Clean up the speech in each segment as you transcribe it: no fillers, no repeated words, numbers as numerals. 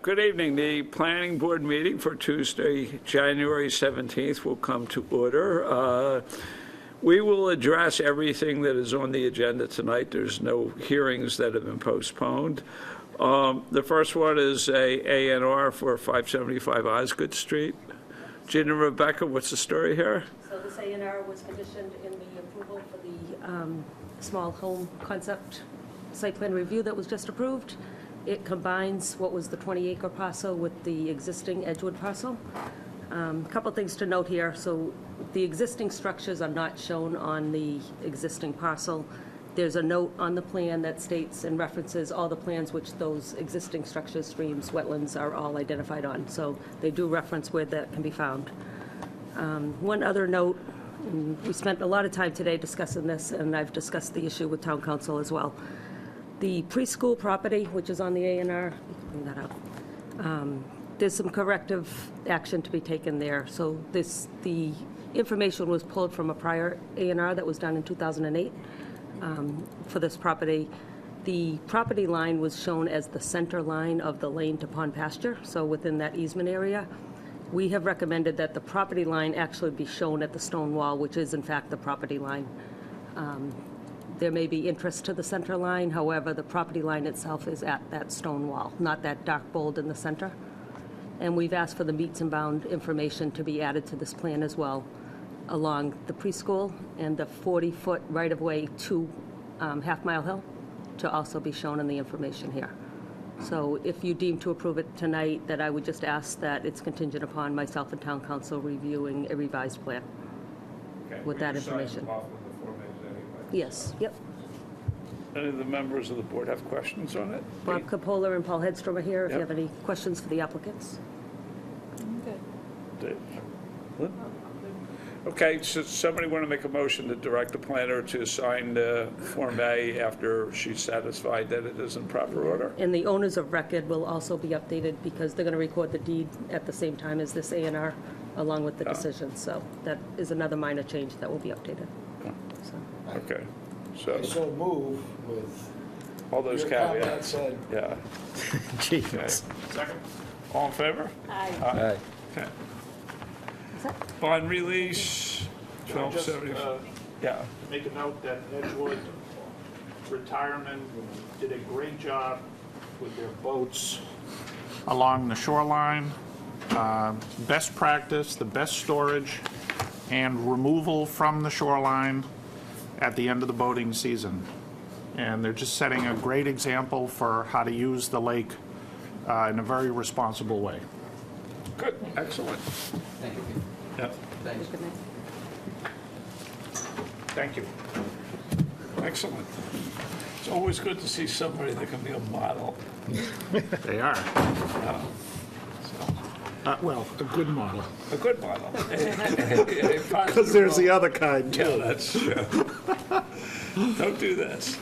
Good evening. The planning board meeting for Tuesday, January 17th will come to order. We will address everything that is on the agenda tonight. There's no hearings that have been postponed. The first one is a A&R for 575 Osgood Street. Gina and Rebecca, what's the story here? So this A&R was conditioned in the approval for the small home concept site plan review that was just approved. It combines what was the 20-acre parcel with the existing Edgewood parcel. A couple things to note here. So the existing structures are not shown on the existing parcel. There's a note on the plan that states and references all the plans which those existing structures, streams, wetlands are all identified on. So they do reference where that can be found. One other note, and we spent a lot of time today discussing this, and I've discussed the issue with town council as well. The preschool property, which is on the A&R, bring that up. There's some corrective action to be taken there. So the information was pulled from a prior A&R that was done in 2008 for this property. The property line was shown as the center line of the lane to pond pasture, so within that easement area. We have recommended that the property line actually be shown at the stone wall, which is in fact the property line. There may be interest to the center line, however, the property line itself is at that stone wall, not that dark bold in the center. And we've asked for the meets and bound information to be added to this plan as well, along the preschool and the 40-foot right-of-way to Half Mile Hill to also be shown in the information here. So if you deem to approve it tonight, that I would just ask that it's contingent upon myself and town council reviewing a revised plan with that information. Yes, yep. Any of the members of the board have questions on it? Bob Capola and Paul Hedstrom are here if you have any questions for the applicants. Dave? Lynn? Okay, so somebody want to make a motion to direct the planner to sign the Form A after she's satisfied that it is in proper order? And the owners of record will also be updated because they're going to record the deed at the same time as this A&R along with the decision. So that is another minor change that will be updated. So. Okay. So move with all those your caveats. said. Yeah. Jeez. Okay. Second. All in favor? Aye. Aye. Okay. Bond release, Can I just, 1270. Yeah. make a note that Edgewood Retirement did a great job with their boats along the shoreline. Best practice, the best storage, and removal from the shoreline at the end of the boating season. And they're just setting a great example for how to use the lake in a very responsible way. Good. Excellent. Thank you. Yep. Thanks. Thank you. Excellent. It's always good to see somebody that can be a model. They are. Well, a good model. A good model. Because there's the other kind, Yeah, too. that's true. Don't do this.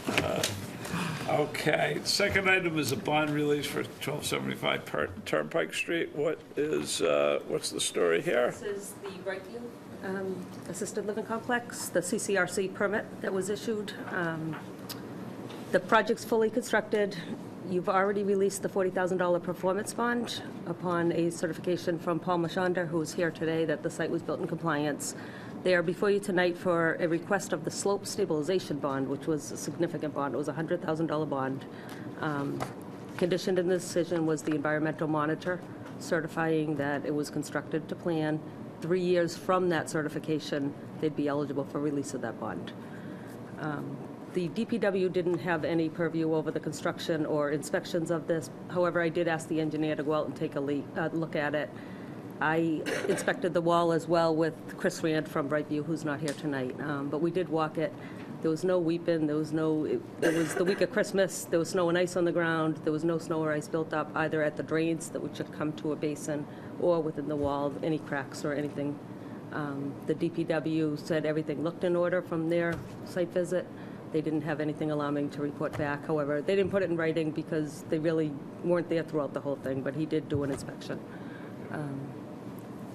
Okay, second item is a bond release for 1275 Turnpike Street. What's the story here? This is the Brightview Assisted Living Complex, the CCRC permit that was issued. The project's fully constructed. You've already released the $40,000 performance bond upon a certification from Paul Mashonder, who's here today, that the site was built in compliance. They are before you tonight for a request of the slope stabilization bond, which was a significant bond. It was a $100,000 bond. Conditioned in the decision was the environmental monitor certifying that it was constructed to plan. 3 years from that certification, they'd be eligible for release of that bond. The DPW didn't have any purview over the construction or inspections of this. However, I did ask the engineer to go out and take a look at it. I inspected the wall as well with Chris Rand from Brightview, who's not here tonight. But we did walk it. There was no weeping. There was no. It was the week of Christmas. There was snow and ice on the ground. There was no snow or ice built up either at the drains that should come to a basin or within the wall, any cracks or anything. The DPW said everything looked in order from their site visit. They didn't have anything alarming to report back. However, they didn't put it in writing because they really weren't there throughout the whole thing, but he did do an inspection.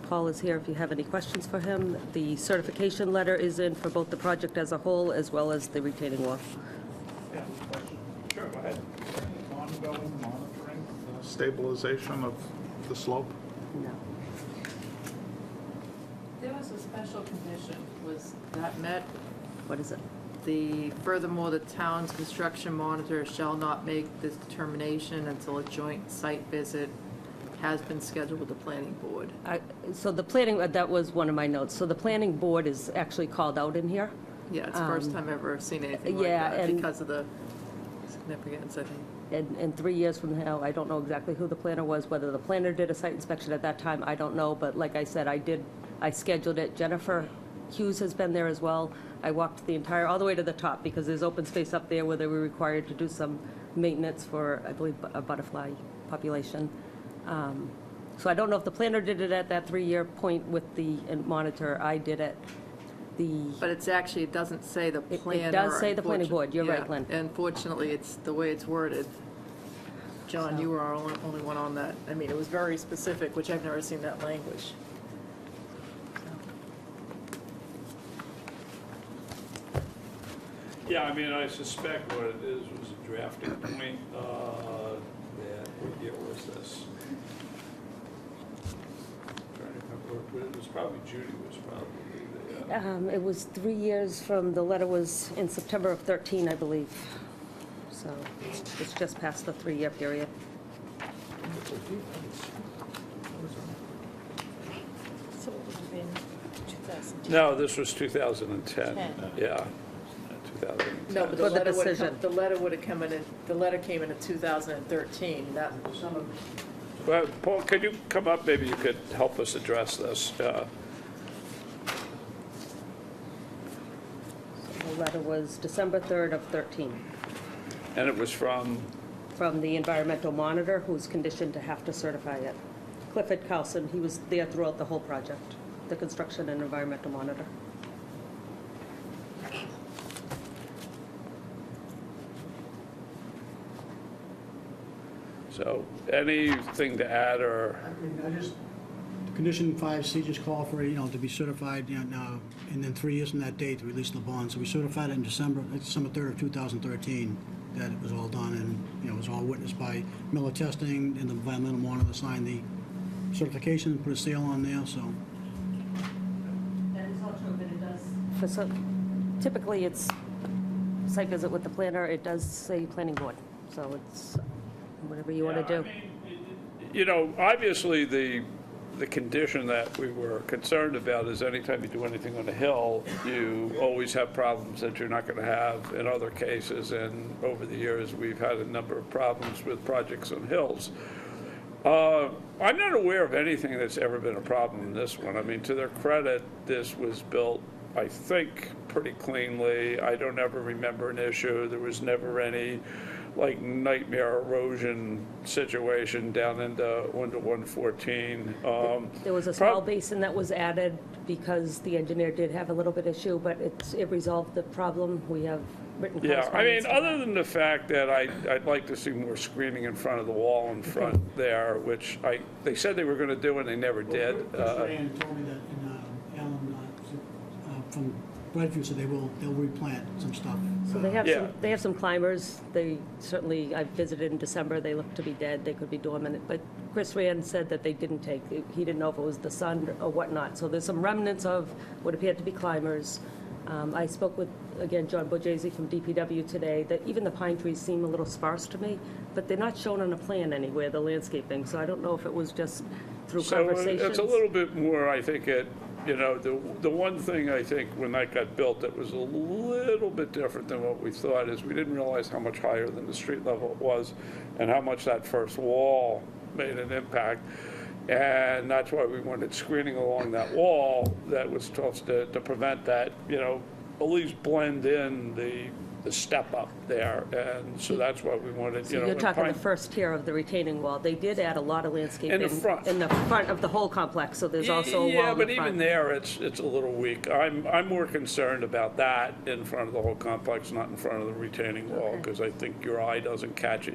Paul is here if you have any questions for him. The certification letter is in for both the project as a whole as well as the retaining wall. Yeah. Sure, go ahead. Ongoing monitoring stabilization of the slope? No. There was a special condition, was that met? What is it? Furthermore, the town's construction monitor shall not make this determination until a joint site visit has been scheduled with the planning board. So the planning, that was one of my notes. So the planning board is actually called out in here. Yeah, it's the first time I've ever seen anything like yeah, that and- because of the significance, I think. And 3 years from now, I don't know exactly who the planner was, whether the planner did a site inspection at that time, I don't know. But like I said, I scheduled it. Jennifer Hughes has been there as well. I walked all the way to the top because there's open space up there where they were required to do some maintenance for, I believe, a butterfly population. So I don't know if the planner did it at that 3-year point with the monitor. I did it. But it doesn't say the planner. It does say the planning board. You're right, Yeah, Lynn. unfortunately, it's the way it's worded. John, you were our only one on that. I mean, it was very specific, which I've never seen that language. Yeah, I mean, I suspect what it is was a drafting point. What year was this? Trying to remember, it was probably Judy was probably the. It was 3 years from, the letter was in September of 13, I believe. So it's just past the 3-year period. So it would have been 2010. No, this was 2010. 10. Yeah, 2010. No, but For the decision. the letter would have come in, the letter came in 2013. That, Well, Paul, could you come up? Maybe you could help us address this. The letter was December 3rd of 13, And it was from, from the environmental monitor, who's conditioned to have to certify it. Clifford Carlson, he was there throughout the whole project, the construction and environmental monitor. so anything to add or? I mean, condition 5C just call for, to be certified, and then 3 years from that date to release the bond. So we certified it in December 3rd of 2013, that it was all done, and, it was all witnessed by Miller Testing, and the environmental monitor signed the certification and put a seal on there, so. That is all true, but it does. Typically, it's site visit with the planner, it does say planning board, so it's whatever you want to do. Obviously, the condition that we were concerned about is anytime you do anything on a hill, you always have problems that you're not going to have in other cases. And over the years, we've had a number of problems with projects on hills. I'm not aware of anything that's ever been a problem in this one. I mean, to their credit, this was built, I think, pretty cleanly. I don't ever remember an issue. There was never any nightmare erosion situation down into 114. There was a small basin that was added because the engineer did have a little bit issue, but it resolved the problem. We have written Yeah, I mean, correspondence. other than the fact that I'd like to see more screening in front of the wall in front there, which they said they were going to do and they never did. Fran told me that, and Alan from Bradview said they'll replant some stuff. So they have Yeah. they have some climbers. They certainly, I visited in December, they look to be dead, they could be dormant. But Chris Rand said that they didn't take, he didn't know if it was the sun or whatnot. So there's some remnants of what appeared to be climbers. I spoke with, again, John Borghese from DPW today, that even the pine trees seem a little sparse to me, but they're not shown on a plan anywhere, the landscaping. So I don't know if it was just through So conversations. it's a little bit more, I think, the one thing I think when that got built that was a little bit different than what we thought is we didn't realize how much higher than the street level it was and how much that first wall made an impact. And that's why we wanted screening along that wall that was supposed to prevent that, at least blend in the step up there. And so that's what we wanted, So you're talking the first tier of the retaining wall. They did add a lot of landscaping. In the front. In the front of the whole complex, so there's also a wall in the Yeah, front. but even there, it's a little weak. I'm more concerned about that in front of the whole complex, not in front of the retaining wall, Okay. because I think your eye doesn't catch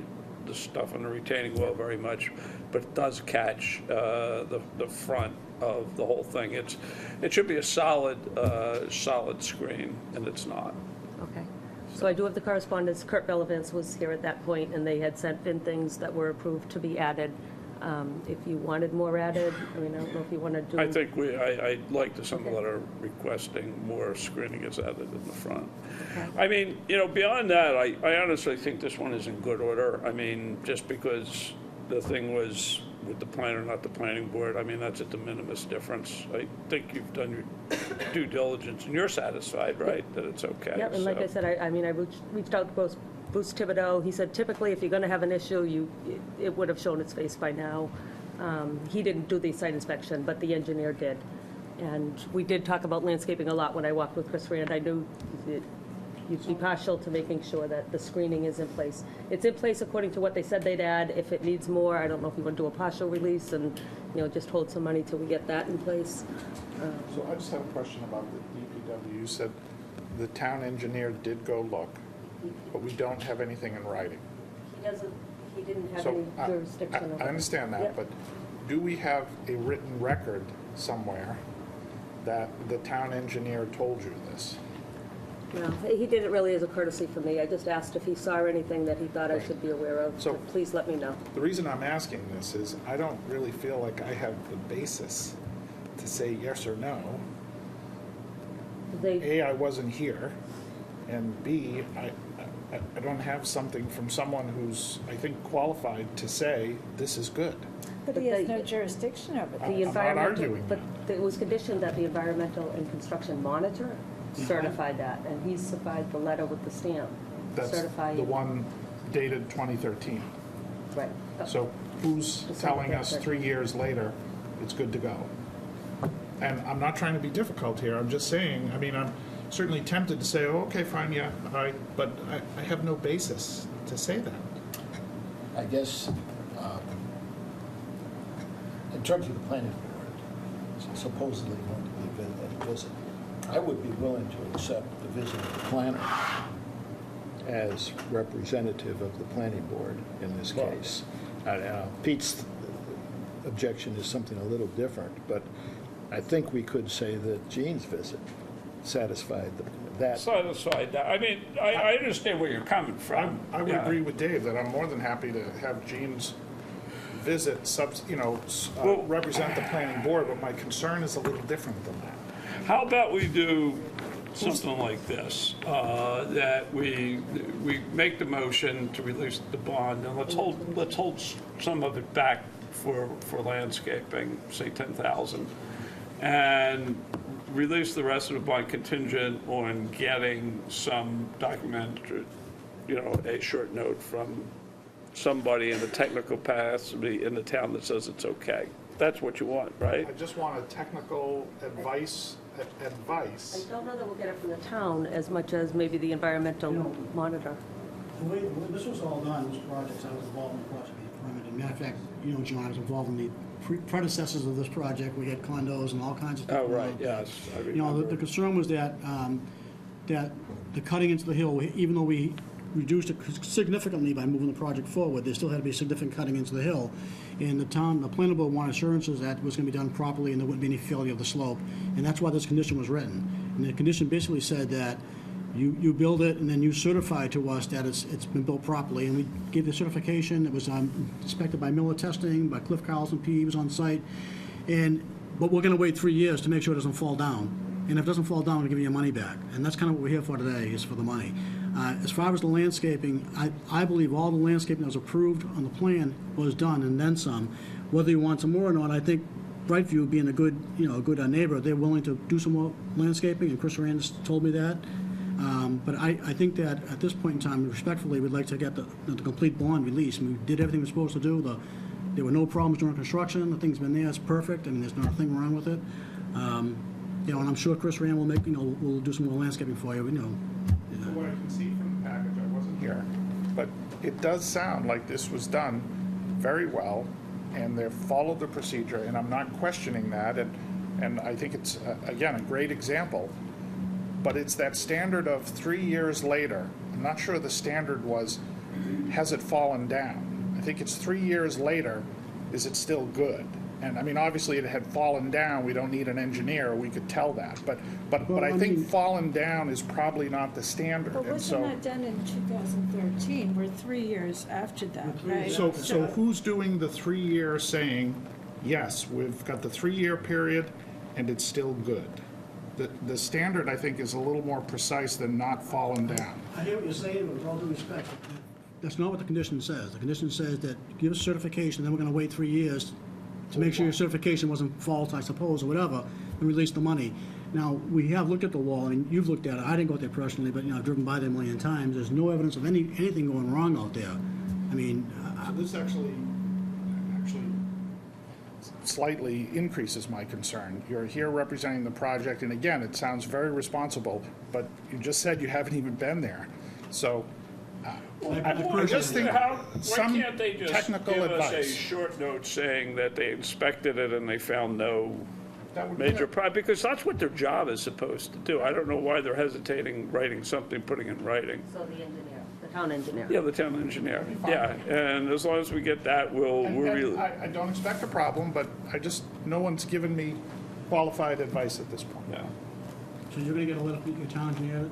the stuff on the retaining wall very much, but it does catch the front of the whole thing. It should be a solid screen, and it's not. Okay. So I do have the correspondence. Kurt Bellavance was here at that point, and they had sent in things that were approved to be added. If you wanted more added, I mean, I don't know if you want to do. I think I'd like to some that are requesting more screening is added in the front. Okay. I mean, beyond that, I honestly think this one is in good order. I mean, just because the thing was with the planner, not the planning board, I mean, that's a de minimis difference. I think you've done your due diligence, and you're satisfied, right, that it's okay? Yeah, and like I said, I mean, I reached out to Bruce Thibodeau. He said typically if you're going to have an issue, it would have shown its face by now. He didn't do the site inspection, but the engineer did. And we did talk about landscaping a lot when I walked with Chris Rand. I knew you'd be partial to making sure that the screening is in place. It's in place according to what they said they'd add. If it needs more, I don't know if you want to do a partial release and, just hold some money till we get that in place. So I just have a question about the DPW. You said the town engineer did go look, but we don't have anything in writing. He didn't have So any jurisdiction over it. I understand that, Yep. but do we have a written record somewhere that the town engineer told you this? No, he did it really as a courtesy for me. I just asked if he saw anything that he thought I Right. should be aware of. So- But please let me know. The reason I'm asking this is I don't really feel like I have the basis to say yes or no. They, A, I wasn't here, and B, I don't have something from someone who's, I think, qualified to say this is good. But he has no jurisdiction over the that. I'm not environmental, arguing but that. it was conditioned that the environmental and construction monitor certified that, and he supplied the letter with the stamp. That's certifying. the one dated 2013. Right. So who's December telling us 31st. 3 years later it's good to go? And I'm not trying to be difficult here, I'm just saying, I mean, I'm certainly tempted to say, oh, okay, fine, yeah, all right, but I have no basis to say that. I guess, in terms of the planning board, supposedly going to be a visit, I would be willing to accept the visit of the planner as representative of the planning board in this case. Pete's objection is something a little different, but I think we could say that Gene's visit satisfied that. Satisfied that. I mean, I understand where you're coming from. I would Yeah. agree with Dave that I'm more than happy to have Gene's visit, Well- represent the planning board, but my concern is a little different than that. How about we do something like this, that we make the motion to release the bond, and let's hold some of it back for landscaping, say 10,000, and release the rest of the bond contingent on getting some document, a short note from somebody in the technical capacity in the town that says it's okay. That's what you want, right? I just want a technical advice. I don't know that we'll get it from the town as much as maybe the environmental monitor. The way this was all done, this project, I was involved in the project being permitted. Matter of fact, John, I was involved in the predecessors of this project. We had condos and all kinds of stuff. Oh, right, yes. I The remember. concern was that, that the cutting into the hill, even though we reduced it significantly by moving the project forward, there still had to be significant cutting into the hill. And the planning board wanted assurances that it was going to be done properly and there wouldn't be any failure of the slope. And that's why this condition was written. And the condition basically said that you build it and then you certify to us that it's been built properly. And we gave the certification. It was inspected by Miller Testing, by Cliff Carlson, PE was on site. But we're going to wait 3 years to make sure it doesn't fall down. And if it doesn't fall down, we'll give you your money back. And that's kind of what we're here for today, is for the money. As far as the landscaping, I believe all the landscaping that was approved on the plan was done and then some. Whether you want some more or not, I think Brightview, being a good neighbor, they're willing to do some more landscaping, and Chris Rand told me that. But I think that at this point in time, respectfully, we'd like to get the complete bond release. We did everything we're supposed to do. There were no problems during construction. The thing's been there. It's perfect. I mean, there's not a thing wrong with it. And I'm sure Chris Rand will do some more landscaping for you. From what I can see from the package, I wasn't here, but it does sound like this was done very well, and they've followed the procedure, and I'm not questioning that, and I think it's, again, a great example. But it's that standard of 3 years later. I'm not sure the standard was, has it fallen down? I think it's 3 years later, is it still good? And I mean, obviously it had fallen down, we don't need an engineer, we could tell that. But Well, I I think mean- fallen down is probably not the standard. But And wasn't so, that done in 2013? We're 3 years after that, right? so who's doing the 3-year saying, yes, we've got the 3-year period and it's still good? The standard, I think, is a little more precise than not fallen down. I hear what you're saying, but with all due respect, that's not what the condition says. The condition says that give us certification, then we're gonna wait 3 years to make sure your certification wasn't false, I suppose, or whatever, and release the money. Now, we have looked at the wall, and you've looked at it, I didn't go out there personally, but, I've driven by there a million times, there's no evidence of anything going wrong out there. I mean, So this actually slightly increases my concern. You're here representing the project, and again, it sounds very responsible, but you just said you haven't even been there. So I just think Why some can't they just technical give us a advice. short note saying that they inspected it and they found no That would be major it. problem? Because that's what their job is supposed to do. I don't know why they're hesitating writing something, putting it in writing. So the engineer, the town engineer. Yeah, the town engineer, yeah, and as long as we get that, we'll And really, I don't expect a problem, but no one's given me qualified advice at this point. yeah. so you're gonna get a letter from your town engineer?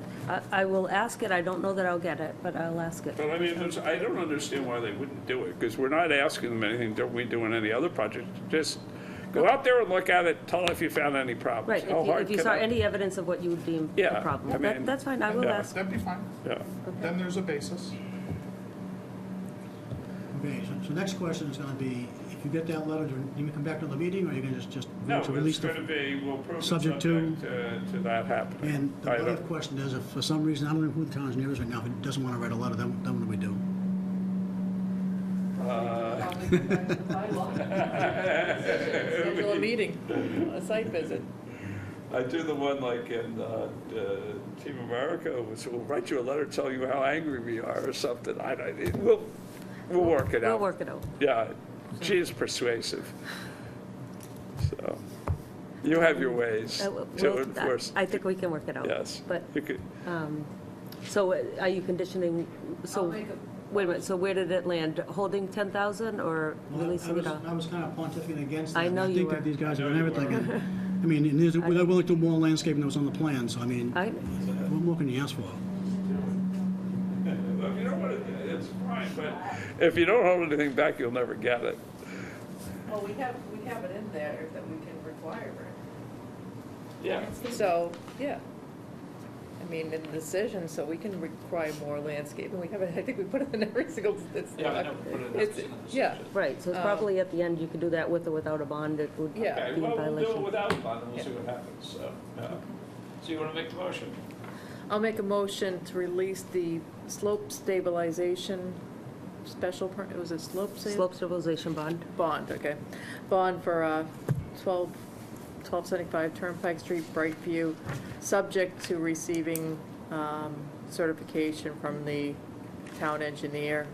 I will ask it, I don't know that I'll get it, but I'll ask it. But I mean, I don't understand why they wouldn't do it, because we're not asking them anything that we do in any other project. Just go out there and look at it, tell if you found any problems. Right, How hard if you can saw that- any evidence of what you would deem a Yeah, I problem. mean, That's fine, I will yeah. ask. That'd be fine. Yeah. Then there's a basis. Okay, so next question is gonna be, if you get that letter, do you need to come back to the meeting, or are you gonna just No, vote to release it's the? going to be, we'll prove it's Subject subject to- to that happening. And the I other don't- question is, if for some reason, I don't know who the town engineer is right now, if he doesn't wanna write a letter, then what do we do? Schedule a meeting, a site visit. I do the one like in Team America, which will write you a letter telling you how angry we are or something. We'll work it out. We'll work it out. Yeah, she is persuasive. So, you have your ways to enforce. I think we can work it out. Yes. But, You could- so are you conditioning, so, I'll make wait a minute, so where did it land? Holding 10,000 or releasing it all? I was kind of pontificating against that. I know and you I think were. that these guys I are know doing you everything. I mean, and they're willing to do more landscaping than was on the plan, so I mean, I, what more can you ask for? If you don't want it, it's fine, but if you don't hold anything back, you'll never get it. Well, we have it in there that we can require it. Yeah. So, yeah. I mean, in the decision, so we can require more landscaping. We have it, I think we put it in every single, it's. Yeah, I know, we put it in every single Yeah, right, so it's probably at the end, you could do that with or without a bond, it would be in Yeah. Okay, well, we'll do it violation. without a bond, and we'll see what happens, so. So you want to make the motion? I'll make a motion to release the slope stabilization special, it was a slope Slope stabilization bond. bond, okay. Bond for 1275 Turnpike Street, Brightview, subject to receiving certification from the town engineer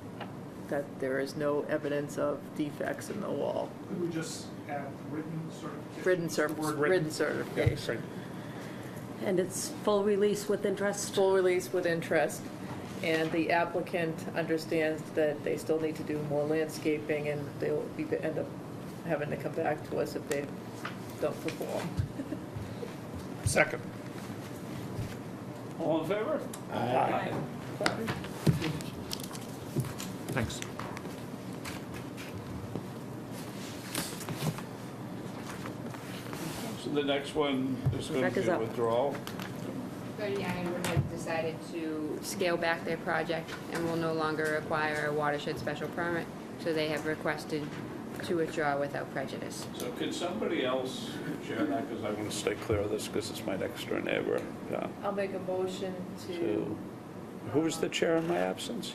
that there is no evidence of defects in the wall. Could we just add written certification? Written certification. And it's full release with interest? Full release with interest, and the applicant understands that they still need to do more landscaping, and they'll end up having to come back to us if they don't perform. Second. All in favor? Aye. Thanks. So the next one is going to Rebecca's be up. withdrawal. North Andover has decided to scale back their project and will no longer require a watershed special permit, so they have requested to withdraw without prejudice. So could somebody else share that, because I want to stay clear of this, because it's my next door neighbor. Yeah. I'll make a motion to. Who was the chair in my absence?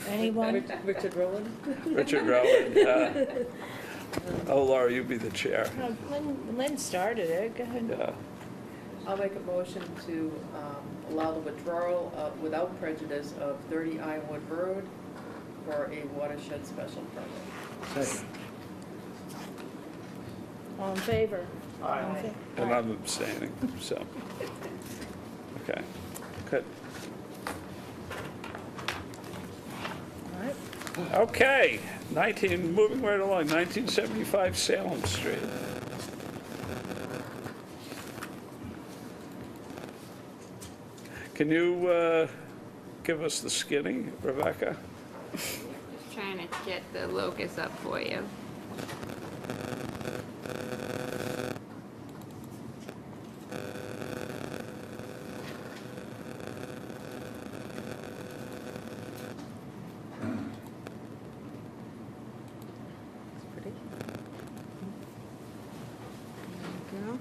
Anyone? Richard Rowland? Richard Rowland. Oh, Laura, you be the chair. No, Lynn started it, go ahead. Yeah. I'll make a motion to allow the withdrawal without prejudice of 30 Ironwood Road for a watershed special permit. Second. All in favor? Aye. All in fa- And Aye. I'm abstaining, so. Okay, good. All right. Okay, moving right along, 1975 Salem Street. Can you give us the skinny, Rebecca? Just trying to get the locus up for you. Go.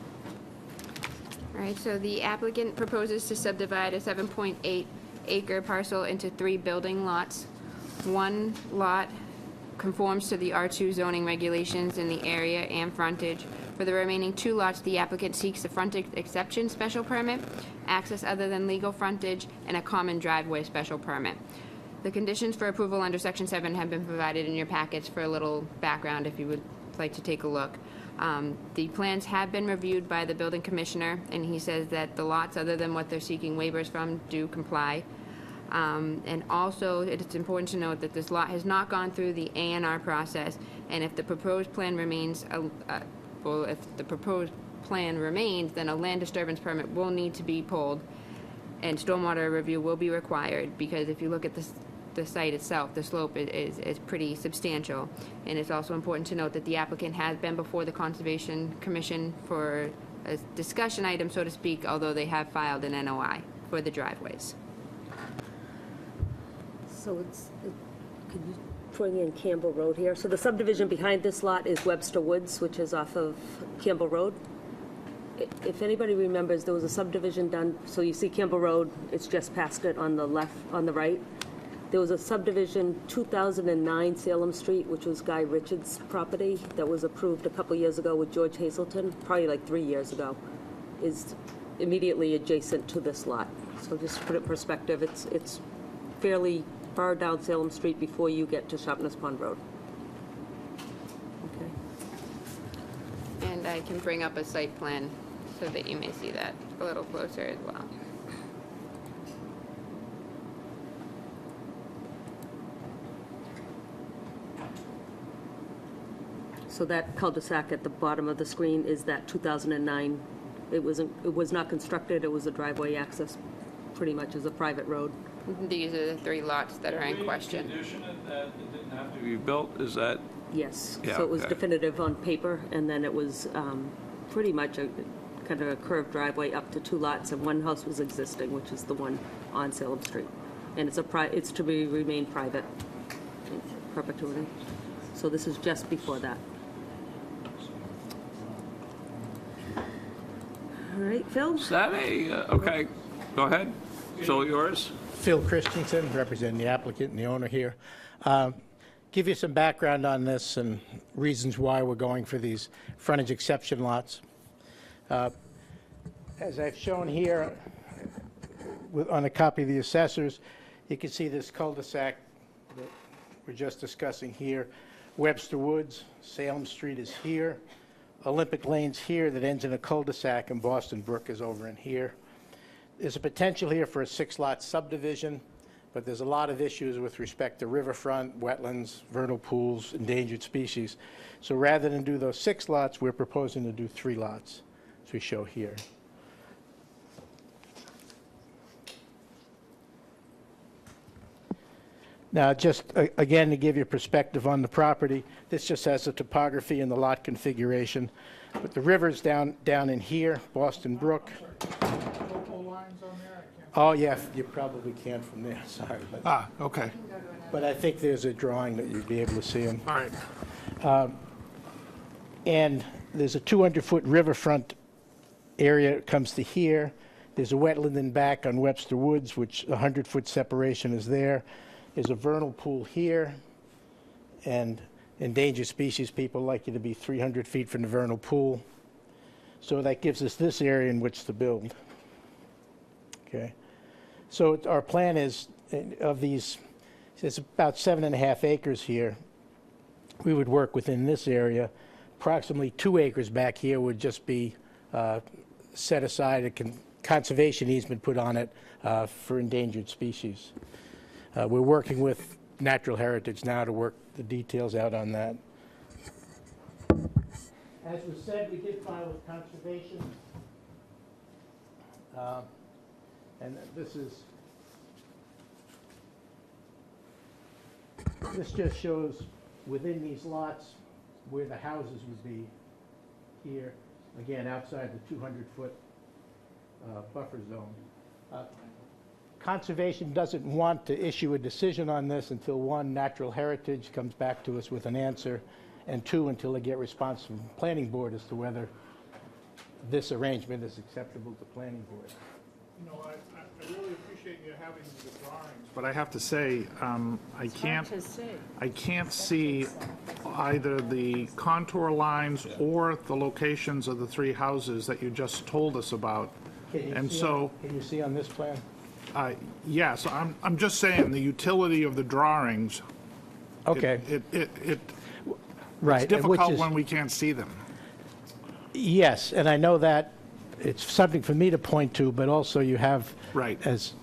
All right, so the applicant proposes to subdivide a 7.8 acre parcel into 3 building lots. One lot conforms to the R2 zoning regulations in the area and frontage. For the remaining 2 lots, the applicant seeks a frontage exception special permit, access other than legal frontage, and a common driveway special permit. The conditions for approval under Section 7 have been provided in your packets for a little background if you would like to take a look. The plans have been reviewed by the building commissioner, and he says that the lots, other than what they're seeking waivers from, do comply. And also, it's important to note that this lot has not gone through the A&R process, and if the proposed plan remains, if the proposed plan remains, then a land disturbance permit will need to be pulled, and stormwater review will be required, because if you look at the site itself, the slope is pretty substantial. And it's also important to note that the applicant has been before the Conservation Commission for a discussion item, so to speak, although they have filed an NOI for the driveways. So could you bring in Campbell Road here? So the subdivision behind this lot is Webster Woods, which is off of Campbell Road. If anybody remembers, there was a subdivision done, so you see Campbell Road, it's just past it on the left, on the right. There was a subdivision, 2009 Salem Street, which was Guy Richards' property, that was approved a couple years ago with George Hazelton, probably like 3 years ago, is immediately adjacent to this lot. So just to put it in perspective, it's fairly far down Salem Street before you get to Sharpness Pond Road. Okay. And I can bring up a site plan so that you may see that a little closer as well. So that cul-de-sac at the bottom of the screen is that 2009. It was not constructed, it was a driveway access, pretty much as a private road. These are the 3 lots that are in question. Did we condition it that it didn't have to be built? Is that? Yes, Yeah, so it was okay. definitive on paper, and then it was pretty much a kind of a curved driveway up to 2 lots, and one house was existing, which is the one on Salem Street. And it's to remain private in perpetuity. So this is just before that. All right, Phil? Is that okay, go ahead. It's all yours. Phil Christensen, representing the applicant and the owner here. Give you some background on this and reasons why we're going for these frontage exception lots. As I've shown here on a copy of the assessors, you can see this cul-de-sac that we're just discussing here. Webster Woods, Salem Street is here. Olympic Lane's here that ends in a cul-de-sac, and Boston Brook is over in here. There's a potential here for a 6-lot subdivision, but there's a lot of issues with respect to riverfront, wetlands, vernal pools, endangered species. So rather than do those 6 lots, we're proposing to do 3 lots, as we show here. Now, just again, to give you perspective on the property, this just has the topography and the lot configuration. But the river's down in here, Boston Brook. Oh, yeah, you probably can from there, sorry. But, Okay. but I think there's a drawing that you'd be able to see them. All right. And there's a 200-foot riverfront area that comes to here. There's a wetland in back on Webster Woods, which 100-foot separation is there. There's a vernal pool here, and endangered species people like you to be 300 feet from the vernal pool. So that gives us this area in which to build. Okay. So our plan is, of these, it's about 7.5 acres here. We would work within this area. Approximately 2 acres back here would just be set aside, a conservation easement put on it for endangered species. We're working with Natural Heritage now to work the details out on that. As was said, we did file with Conservation. And this just shows within these lots where the houses would be here, again, outside the 200-foot buffer zone. Conservation doesn't want to issue a decision on this until, one, Natural Heritage comes back to us with an answer, and two, until they get response from the planning board as to whether this arrangement is acceptable to planning board. You know, I really appreciate you having the drawings, but I have to say, I can't see either the contour lines or the locations of the three houses that you just told us about. Can you see on this plan? Yes, I'm just saying, the utility of the drawings, Okay, right. it's and which difficult is- when we can't see them. Yes, and I know that it's something for me to point to, but also you have, Right. as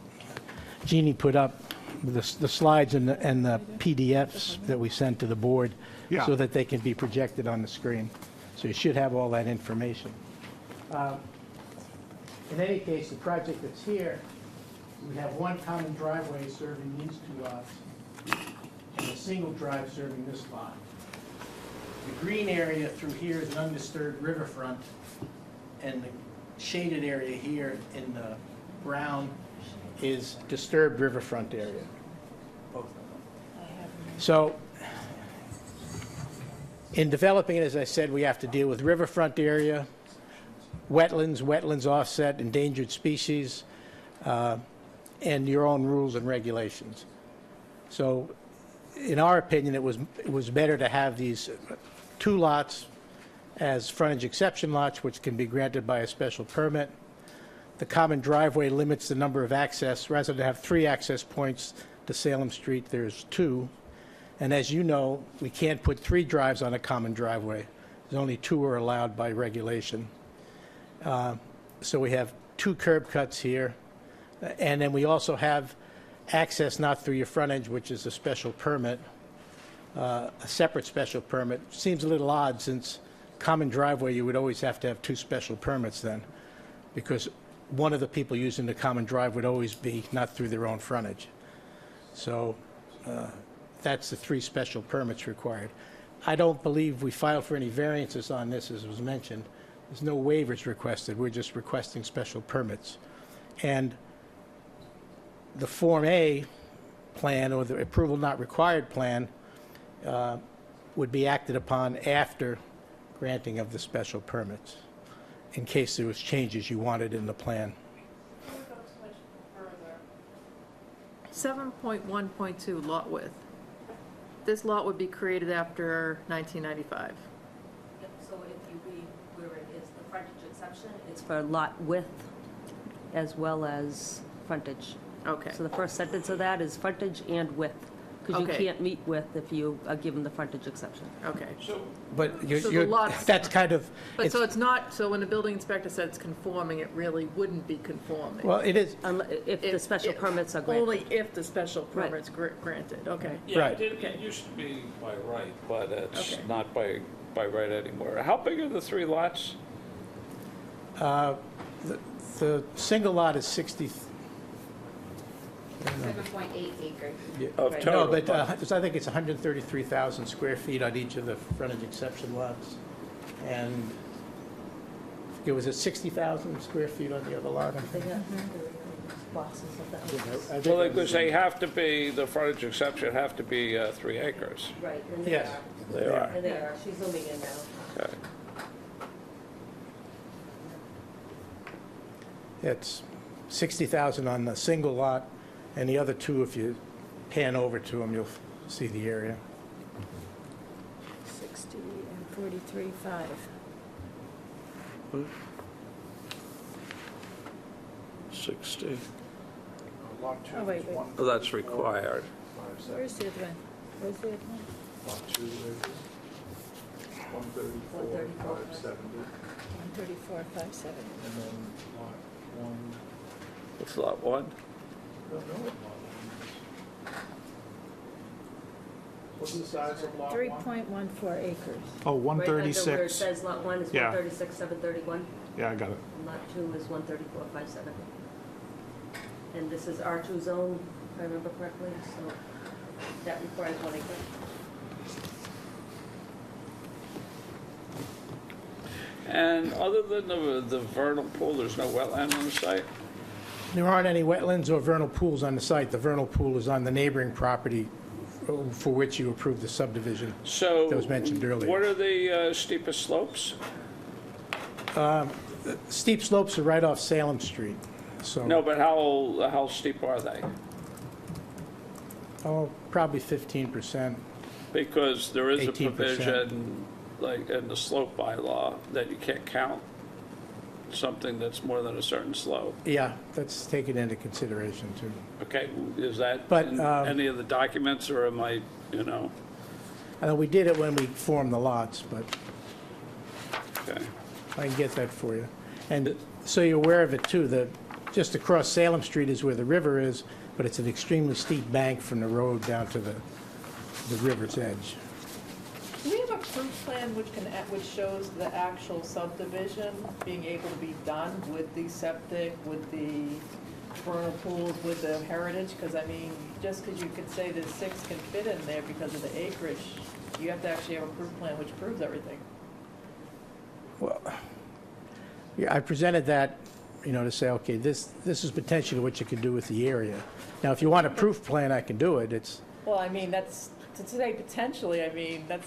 Jeannie put up, the slides and the PDFs that we sent to the board Yeah. so that they can be projected on the screen. So you should have all that information. In any case, the project that's here, we have one common driveway serving these two lots and a single drive serving this lot. The green area through here is an undisturbed riverfront, and the shaded area here in the brown is disturbed riverfront area. Both of them. So, in developing it, as I said, we have to deal with riverfront area, wetlands offset, endangered species, and your own rules and regulations. So, in our opinion, it was better to have these two lots as frontage exception lots, which can be granted by a special permit. The common driveway limits the number of access. Rather than have 3 access points to Salem Street, there's 2. And as you know, we can't put 3 drives on a common driveway. There's only 2 are allowed by regulation. So we have 2 curb cuts here. And then we also have access not through your frontage, which is a special permit, a separate special permit. Seems a little odd, since common driveway, you would always have to have 2 special permits then, because one of the people using the common drive would always be not through their own frontage. So that's the 3 special permits required. I don't believe we filed for any variances on this, as was mentioned. There's no waivers requested. We're just requesting special permits. And the Form A plan, or the approval not required plan, would be acted upon after granting of the special permits, in case there was changes you wanted in the plan. 7.1.2 lot width. This lot would be created after 1995. Yep, so if you read where it is, the frontage exception, it's for lot width as well as frontage. Okay. So the first sentence of that is frontage and width, because you Okay. can't meet width if you are given the frontage exception. Okay. But So the lots- that's kind of, But so it's not, so when the building inspector said it's conforming, it really wouldn't be conforming? well, it is, If the special permits are granted. Only if the special Right. permit's granted, okay. Yeah, Right. it used to be by right, but it's Okay. not by right anymore. How big are the 3 lots? the single lot is 60, 7.8 acres. Of Right. total? no, but I think it's 133,000 square feet on each of the frontage exception lots. And it was at 60,000 square feet on the other lot. I think. They got boxes of that. I think Well, it was- because they have to be, the frontage exception have to be 3 acres. Right, and they Yes. are. They are. And they are. She's zooming in now. Okay. It's 60,000 on the single lot, and the other 2, if you pan over to them, you'll see the area. 60 and 43.5. Hmm? 60. Lot 2 Oh, wait, is wait. 1. Well, that's required. Where's the other one? Where's the other one? Lot 2 is 134, 570, 134, 570. and then lot 1, What's lot 1? I don't know what lot 1 is. What's the size of lot 3.14 acres. Oh, Right under where it 136. says lot 1 is Yeah. 136,731, Yeah, I got it. and lot 2 is 134,570. And this is R2 zone, if I remember correctly, so that requires 1 acre. And other than the vernal pool, there's no wetland on the site? There aren't any wetlands or vernal pools on the site. The vernal pool is on the neighboring property for which you approved the subdivision. So. That was mentioned earlier. What are the steepest slopes? Steep slopes are right off Salem Street, so. No, but how steep are they? Oh, probably 15%. Because there is a 18%. provision, like in the slope bylaw, that you can't count something that's more than a certain slope. Yeah, that's taken into consideration, too. Okay, is that But, in any of the documents, or am I, you know, I know we did it when we formed the lots, but okay. I can get that for you. And so you're aware of it, too, that just across Salem Street is where the river is, but it's an extremely steep bank from the road down to the river's edge. Do we have a proof plan which shows the actual subdivision being able to be done with the septic, with the vernal pools, with the heritage? Because, I mean, just because you could say that 6 can fit in there because of the acreage, you have to actually have a proof plan which proves everything. Well, yeah, I presented that, to say, okay, this is potentially what you could do with the area. Now, if you want a proof plan, I can do it. It's, Well, I mean, that's, to say potentially, I mean, that's,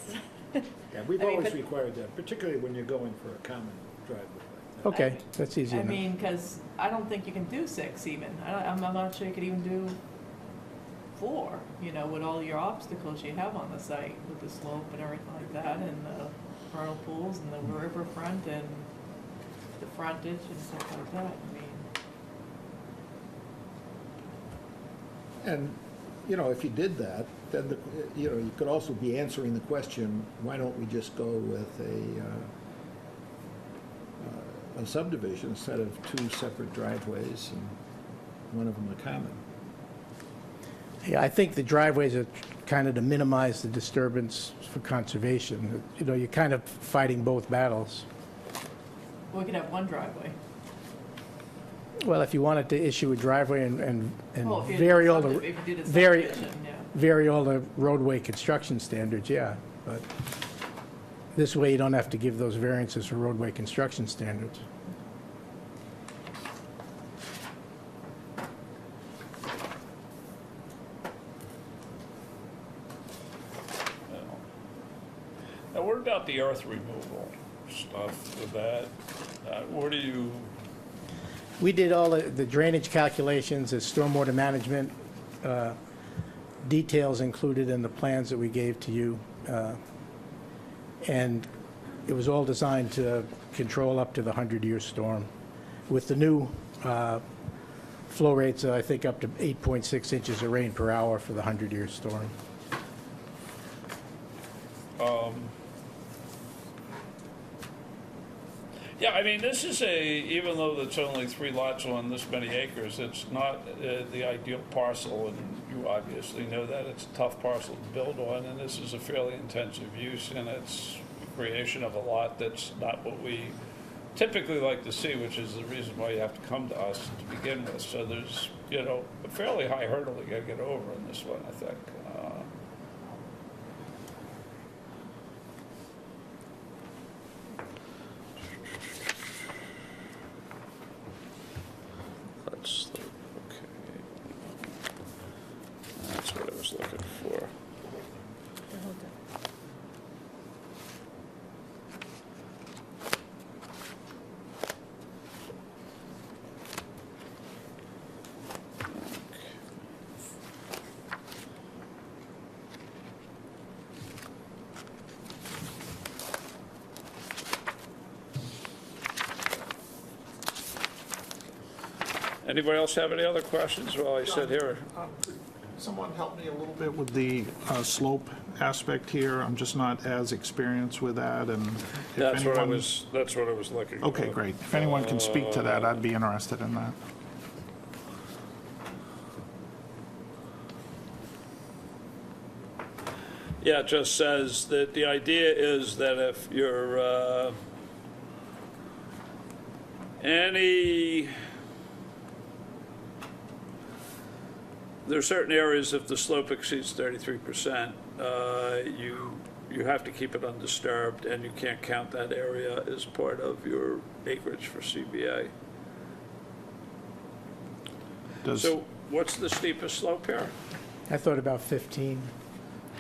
Yeah, we've I mean, always but- required that, particularly when you're going for a common driveway like that. okay, that's easy I enough. mean, because I don't think you can do 6 even. I'm not sure you could even do 4, with all your obstacles you have on the site, with the slope and everything like that, and the vernal pools, and the riverfront, and the frontage, and stuff like that, I mean. And, if you did that, then, you could also be answering the question, why don't we just go with a subdivision instead of 2 separate driveways and one of them a common? Yeah, I think the driveways are kind of to minimize the disturbance for conservation. You're kind of fighting both battles. We could have one driveway. Well, if you wanted to issue a driveway and Well, if you did vary a all subdi- the, if you did a vary, subdivision, yeah. vary all the roadway construction standards, yeah. But this way, you don't have to give those variances for roadway construction standards. Now, what about the earth removal stuff with that? What do you, We did all the drainage calculations, the stormwater management details included in the plans that we gave to you. And it was all designed to control up to the 100-year storm. With the new flow rates, I think up to 8.6 inches of rain per hour for the 100-year storm. yeah, I mean, this is even though it's only 3 lots on this many acres, it's not the ideal parcel, and you obviously know that. It's a tough parcel to build on, and this is a fairly intensive use, and it's creation of a lot that's not what we typically like to see, which is the reason why you have to come to us to begin with. So there's, a fairly high hurdle you got to get over in this one, I think. Let's look, okay. That's what I was looking for. Anybody else have any other questions while I sit here? Someone help me a little bit with the slope aspect here. I'm just not as experienced with that, and if That's what I anyone- was looking for. Okay, great. If anyone can speak to that, I'd be interested in that. Yeah, it just says that the idea is that if you're, there are certain areas, if the slope exceeds 33%, you have to keep it undisturbed, and you can't count that area as part of your acreage for CBA. So what's the steepest slope here? I thought about 15.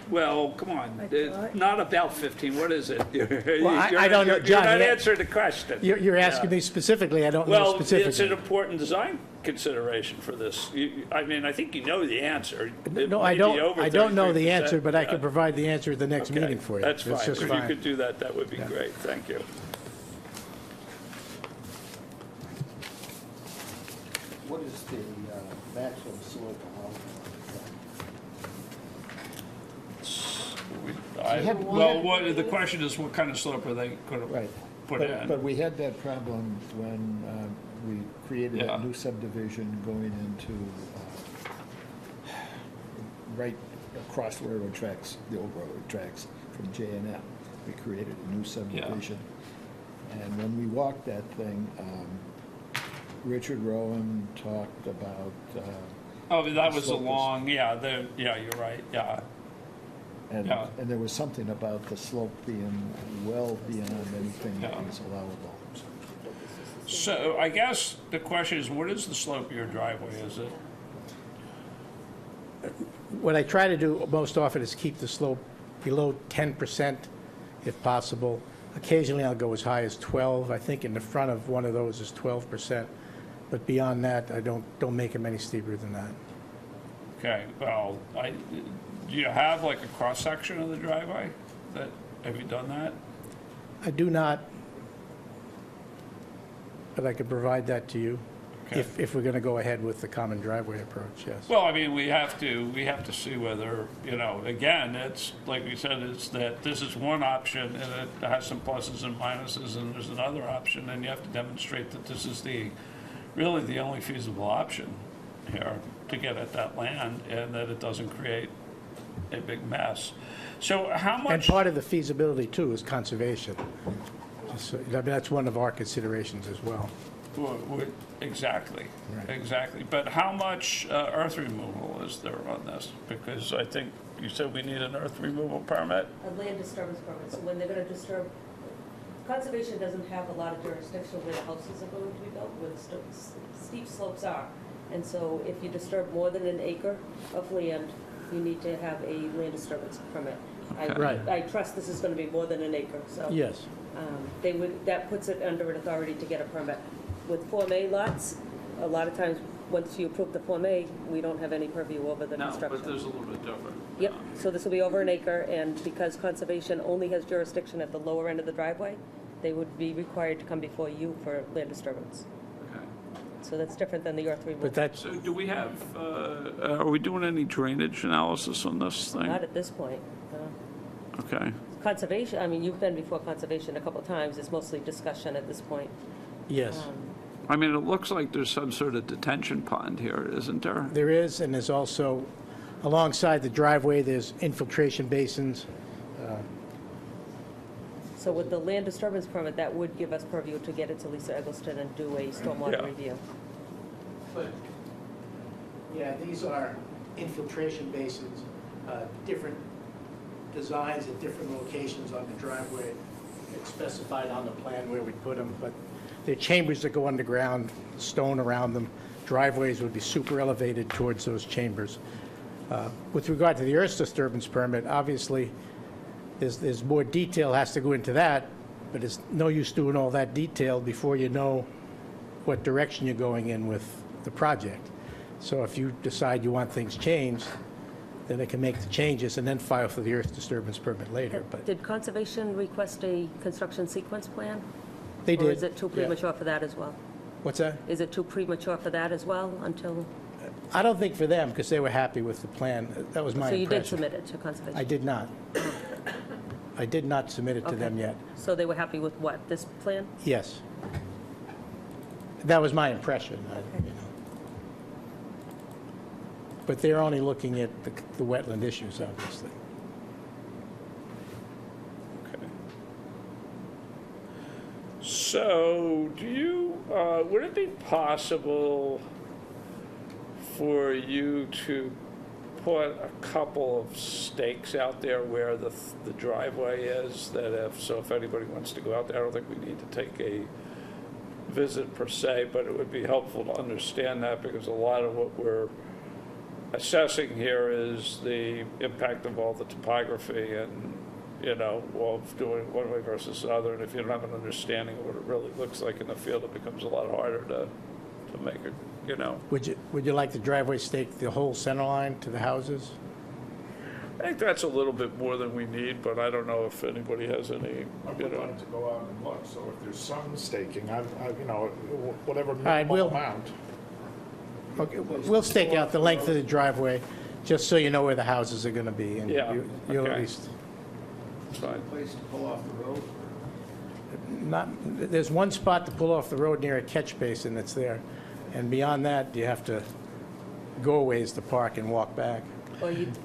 Well, come on, thought- not about 15, what is it? I don't know, John, You're not you- answering the question. You're asking me specifically, I don't know Well, it's an specifically. important design consideration for this. I mean, I think you know the answer. It No, may I be don't, over I don't know the 33%, answer, but I yeah. can provide the answer at the next Okay, meeting for you. That's fine. just If you fine. could do that, that would be great. Thank you. What is the maximum slope allowed? Well, the question is, what kind of slope are they going to Right. put But in? we had that problem when we created Yeah. a new subdivision going into, right across the railroad tracks, the old railroad tracks from J&M. We created a new subdivision. And when we walked that thing, Richard Rowan talked about, Oh, that was a slope is- long, yeah, you're right, yeah. and Yeah. and there was something about the slope being well beyond anything that Yeah. was allowable. So I guess the question is, what is the slope of your driveway? Is it? What I try to do most often is keep the slope below 10% if possible. Occasionally, I'll go as high as 12. I think in the front of one of those is 12%. But beyond that, I don't make them any steeper than that. Okay, well, do you have like a cross-section of the driveway? Have you done that? I do not, but I could provide that to you Okay. if we're going to go ahead with the common driveway approach, yes. Well, I mean, we have to see whether, again, it's, like we said, it's that this is one option, and it has some pluses and minuses, and there's another option, and you have to demonstrate that this is really the only feasible option here to get at that land, and that it doesn't create a big mess. So how And much? part of the feasibility, too, is conservation. I mean, that's one of our considerations as well. Exactly, Right. exactly. But how much earth removal is there on this? Because I think you said we need an earth removal permit? A land disturbance permit, so when they're gonna disturb, conservation doesn't have a lot of jurisdiction where the houses are going to be built, where the steep slopes are. And so if you disturb more than an acre of land, you need to have a land disturbance permit. Right. I trust this is gonna be more than an acre, so. Yes. That puts it under an authority to get a permit. With Form A lots, a lot of times, once you approve the Form A, we don't have any purview over the No, construction. but there's a little bit different. Yep, so this will be over an acre, and because conservation only has jurisdiction at the lower end of the driveway, they would be required to come before you for land disturbance. Okay. So that's different than the earth removal. But that's, So do we have, are we doing any drainage analysis on this thing? Not at this point, no. Okay. Conservation, I mean, you've been before conservation a couple of times, it's mostly discussion at this point. yes. I mean, it looks like there's some sort of detention pond here, isn't there? There is, and there's also, alongside the driveway, there's infiltration basins. So with the land disturbance permit, that would give us purview to get it to Lisa Eggleston and do a stormwater Yeah. review. But, yeah, these are infiltration basins, different designs at different locations on the driveway. It's specified on the plan where we put them, but they're chambers that go underground, stone around them. Driveways would be super elevated towards those chambers. With regard to the earth disturbance permit, obviously, there's more detail has to go into that, but it's no use doing all that detail before you know what direction you're going in with the project. So if you decide you want things changed, then they can make the changes and then file for the earth disturbance permit later, but Did conservation request a construction sequence plan? they did. Or is it too yeah. premature for that as well? What's that? Is it too premature for that as well until, I don't think for them, because they were happy with the plan. That was my so you did impression. submit it to conservation? I did not. I did not submit it to them Okay. yet. So they were happy with what, this plan? Yes. That was my impression, you know. But they're only looking at the wetland issues, obviously. So, would it be possible for you to put a couple of stakes out there where the driveway is, if anybody wants to go out there, I don't think we need to take a visit per se, but it would be helpful to understand that, because a lot of what we're assessing here is the impact of all the topography and, of doing one way versus another, and if you don't have an understanding of what it really looks like in the field, it becomes a lot harder to make it, Would you like the driveway stake the whole center line to the houses? I think that's a little bit more than we need, but I don't know if anybody has any, I would like to go out and look, so if there's some staking, whatever right, minimal amount. Okay, we'll stake out the length of the driveway, just so you know where the houses are going to be. And Yeah, you'll okay. at least, it's fine. Place to pull off the road? there's one spot to pull off the road near a catch basin that's there. And beyond that, you have to go a ways to park and walk back. Or you'd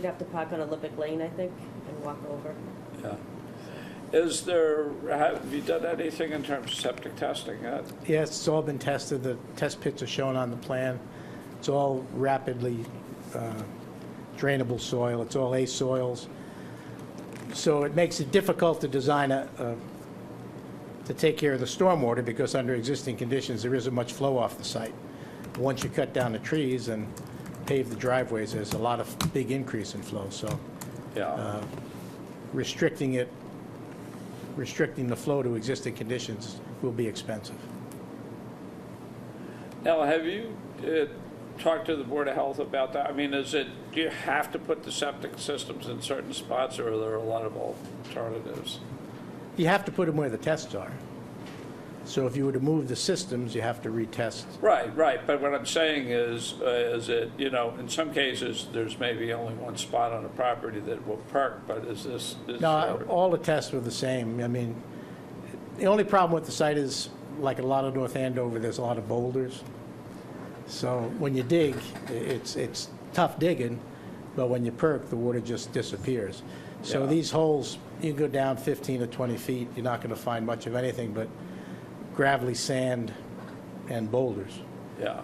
have to park on Olympic Lane, I think, and walk over. Yeah. Have you done anything in terms of septic testing yet? Yes, it's all been tested. The test pits are shown on the plan. It's all rapidly drainable soil. It's all A soils. So it makes it difficult to design to take care of the stormwater, because under existing conditions, there isn't much flow off the site. Once you cut down the trees and pave the driveways, there's a lot of big increase in flow. So Yeah. restricting the flow to existing conditions will be expensive. Now, have you talked to the Board of Health about that? I mean, do you have to put the septic systems in certain spots, or are there a lot of alternatives? You have to put them where the tests are. So if you were to move the systems, you have to retest. Right. But what I'm saying is it, in some cases, there's maybe only one spot on a property that will perk, but No, all the tests were the same. I mean, the only problem with the site is, like a lot of North Andover, there's a lot of boulders. So when you dig, it's tough digging, but when you perk, the water just disappears. So Yeah. these holes, you go down 15 to 20 feet, you're not going to find much of anything but gravelly sand and boulders. Yeah.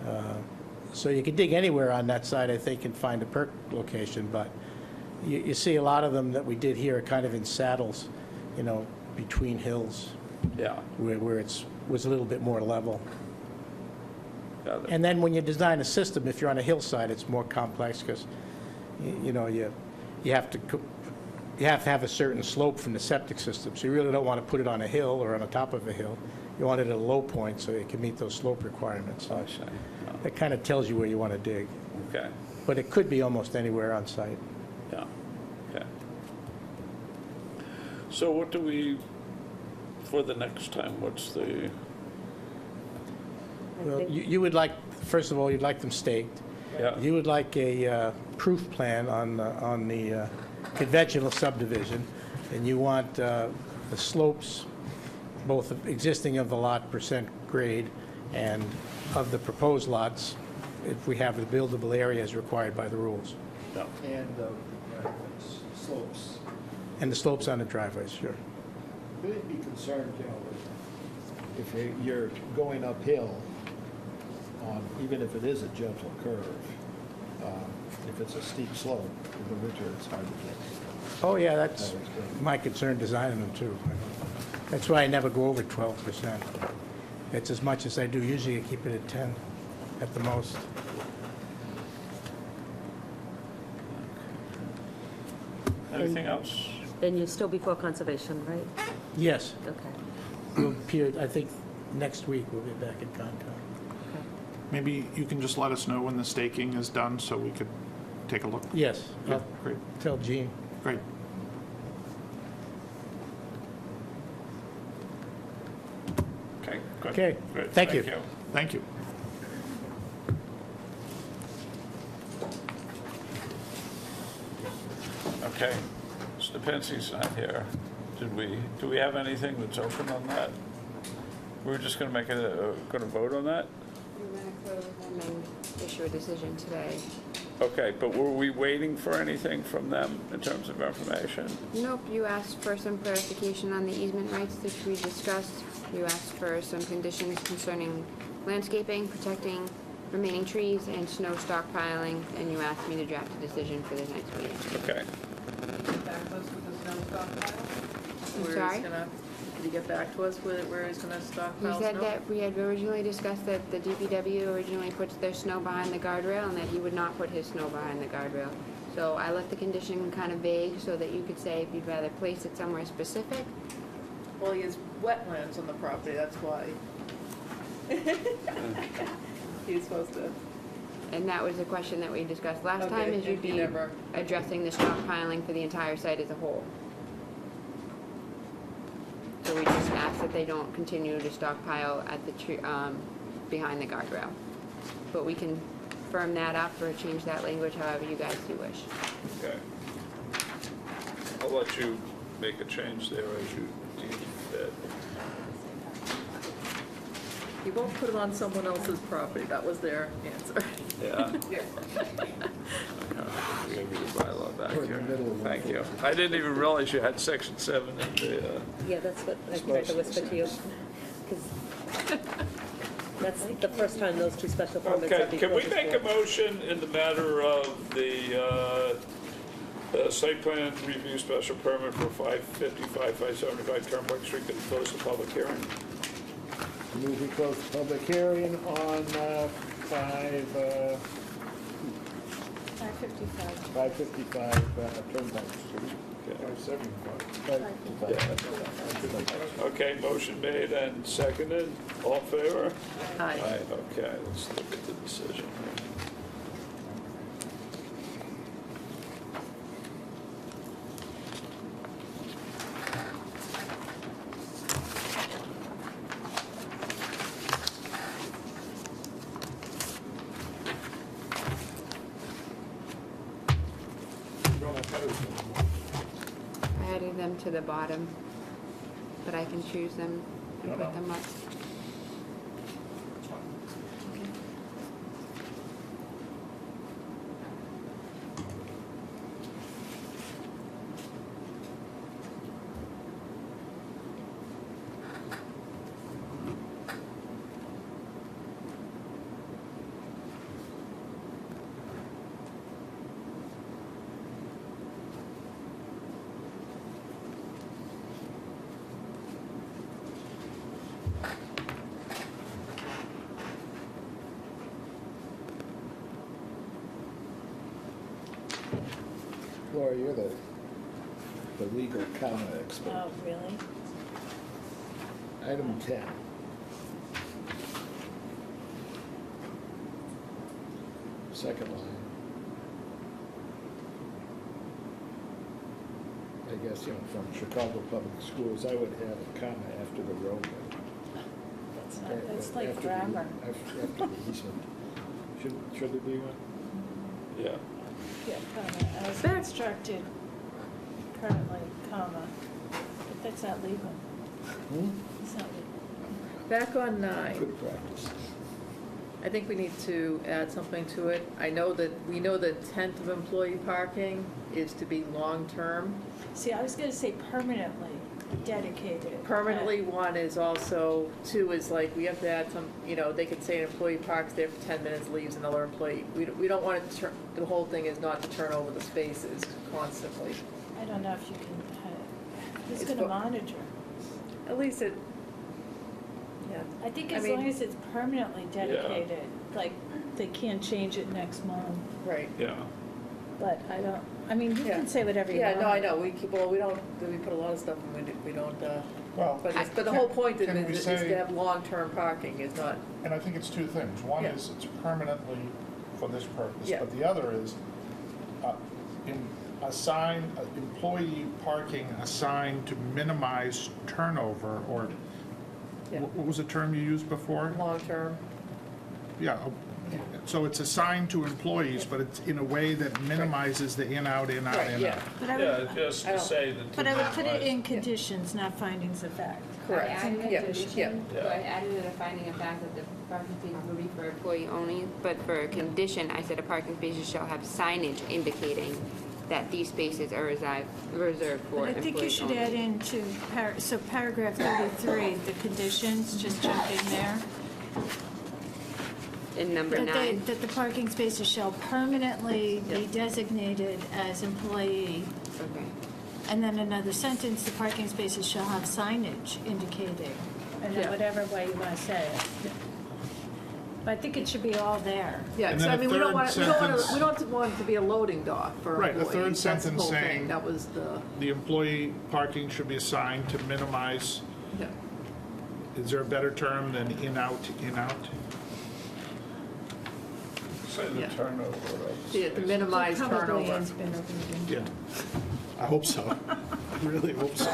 So you can dig anywhere on that side, I think, and find a perk location, but you see a lot of them that we did here are kind of in saddles, between hills, Yeah. where it was a little bit more level. Yeah. And then when you design a system, if you're on a hillside, it's more complex, because, you have to have a certain slope from the septic system, so you really don't want to put it on a hill or on the top of a hill. You want it at a low point so it can meet those slope requirements. So I see. that kind of tells you where you want to dig. Okay. But it could be almost anywhere on site. Yeah. Okay. So what do we, for the next time, what's the? I Well, think- you would like, first of all, you'd like them staked. Yeah. You would like a proof plan on the conventional subdivision, and you want the slopes, both existing of the lot percent grade and of the proposed lots, if we have the buildable area as required by the rules. Yeah. And the driveways, slopes. And the slopes on the driveways, sure. Really be concerned, if you're going uphill on, even if it is a gentle curve, if it's a steep slope, in the winter, it's hard to get. Oh, yeah, that's That was good. my concern designing them, too. That's why I never go over 12%. It's as much as I do. Usually I keep it at 10 at the most. Anything else? And you're still before conservation, right? Yes, Okay. we'll appear, I think, next week we'll be back in contact. Maybe you can just let us know when the staking is done, so we could take a look. Yes, Yeah, I'll great, tell Gene. great. Okay, good. Okay, Good, thank you. Thank you. Okay, Mr. Pensie's not here. Do we have anything that's open on that? We're just gonna make gonna vote on that? We're going to close and then issue a decision today. Okay, but were we waiting for anything from them in terms of information? Nope, you asked for some clarification on the easement rights that we discussed. You asked for some conditions concerning landscaping, protecting remaining trees, and snow stockpiling, and you asked me to draft a decision for the next meeting. Okay. Back to us with the snow stockpile? I'm Where he's sorry? gonna- Did he get back to us with where he's gonna You stockpile said snow? that we had originally discussed that the DPW originally puts their snow behind the guardrail and that he would not put his snow behind the guardrail. So I left the condition kind of vague so that you could say if you'd rather place it somewhere specific. Well, he has wetlands on the property, that's why. He's supposed to, And that was the question that we discussed last Okay, time, is and you'd he be never- addressing the stockpiling for the entire site as a whole. So we just asked that they don't continue to stockpile at the tree, behind the guardrail. But we can firm that up or change that language however you guys do wish. Okay. I'll let you make a change there as you deem fit. he won't put it on someone else's property, that was their answer. Yeah. We have your bylaw back We're in the here. middle of one. Thank you. I didn't even realize you had section 7 in the, Yeah, that's what I tried to whisper to you. 'Cause that's the first time those two special permits Okay, have been. can we make a motion in the matter of the site plan review special permit for 555, 575 Turnpike Street, can we close the public hearing? Move we close the public hearing on 555 Turnpike Street. Okay. 575. Okay, motion made and seconded, all in favor? Aye. Okay, let's look at the decision here. I added them to the bottom, but I can choose them and put them up. Laura, you're the legal comma expert. Oh, really? Item 10. Second line. I guess, from Chicago Public Schools, I would have a comma after the road. That's not, that's like After the- grammar. After the easement. Should there be one? Yeah. Yeah, comma, as instructed, currently, comma, but that's not legal. It's not legal. Back on 9. Good practice. I think we need to add something to it. We know that tent of employee parking is to be long-term. See, I was gonna say permanently dedicated. Permanently, one is also, two is like, we have to add some, they could say an employee parks there for 10 minutes, leaves, another employee. We don't want to the whole thing is not to turn over the spaces constantly. I don't know if you can, who's It's gonna bo- monitor? At least it, yeah. I think I as mean- long as it's permanently dedicated, like, they can't change it next month, Right. Yeah. but you Yeah. can say whatever you want. Yeah, no, I know, we put a lot of stuff in, we don't, Well, but the whole point can we is say- to have long-term parking, is not, and I think it's two things. One Yeah. is it's permanently for this purpose, Yeah. but the other is employee parking assigned to minimize turnover, or Yeah. what was the term you used before? long-term. Yeah, So it's assigned to employees, but it's in a way that minimizes the in-out, in-out, Right, in-out. yeah. But I Yeah, would, just to say that. but I would put it in conditions, not findings of fact. Correct. I added Yeah, a condition, so I added a finding of fact that the parking spaces will be for employee only, but for a condition, I said a parking spaces shall have signage indicating that these spaces are reserved for But I employees only. think you should add into, so paragraph 33, the conditions, just jump in there. In number That 9. that the parking spaces shall permanently be designated as employee. Okay. And then another sentence, the parking spaces shall have signage indicating, and then Yeah. whatever way you want to say it. But I think it should be all there. Yeah, And so then I mean, a we don't third want, sentence- we don't want it to be a loading dock for Right, a employees. third That's the sentence whole thing. saying- That was the, The employee parking should be assigned to minimize, yeah. is there a better term than in-out, in-out? Say the Yeah. turnover of. Yeah, to minimize Probably turnover. has been over Yeah, I hope so. I really hope so,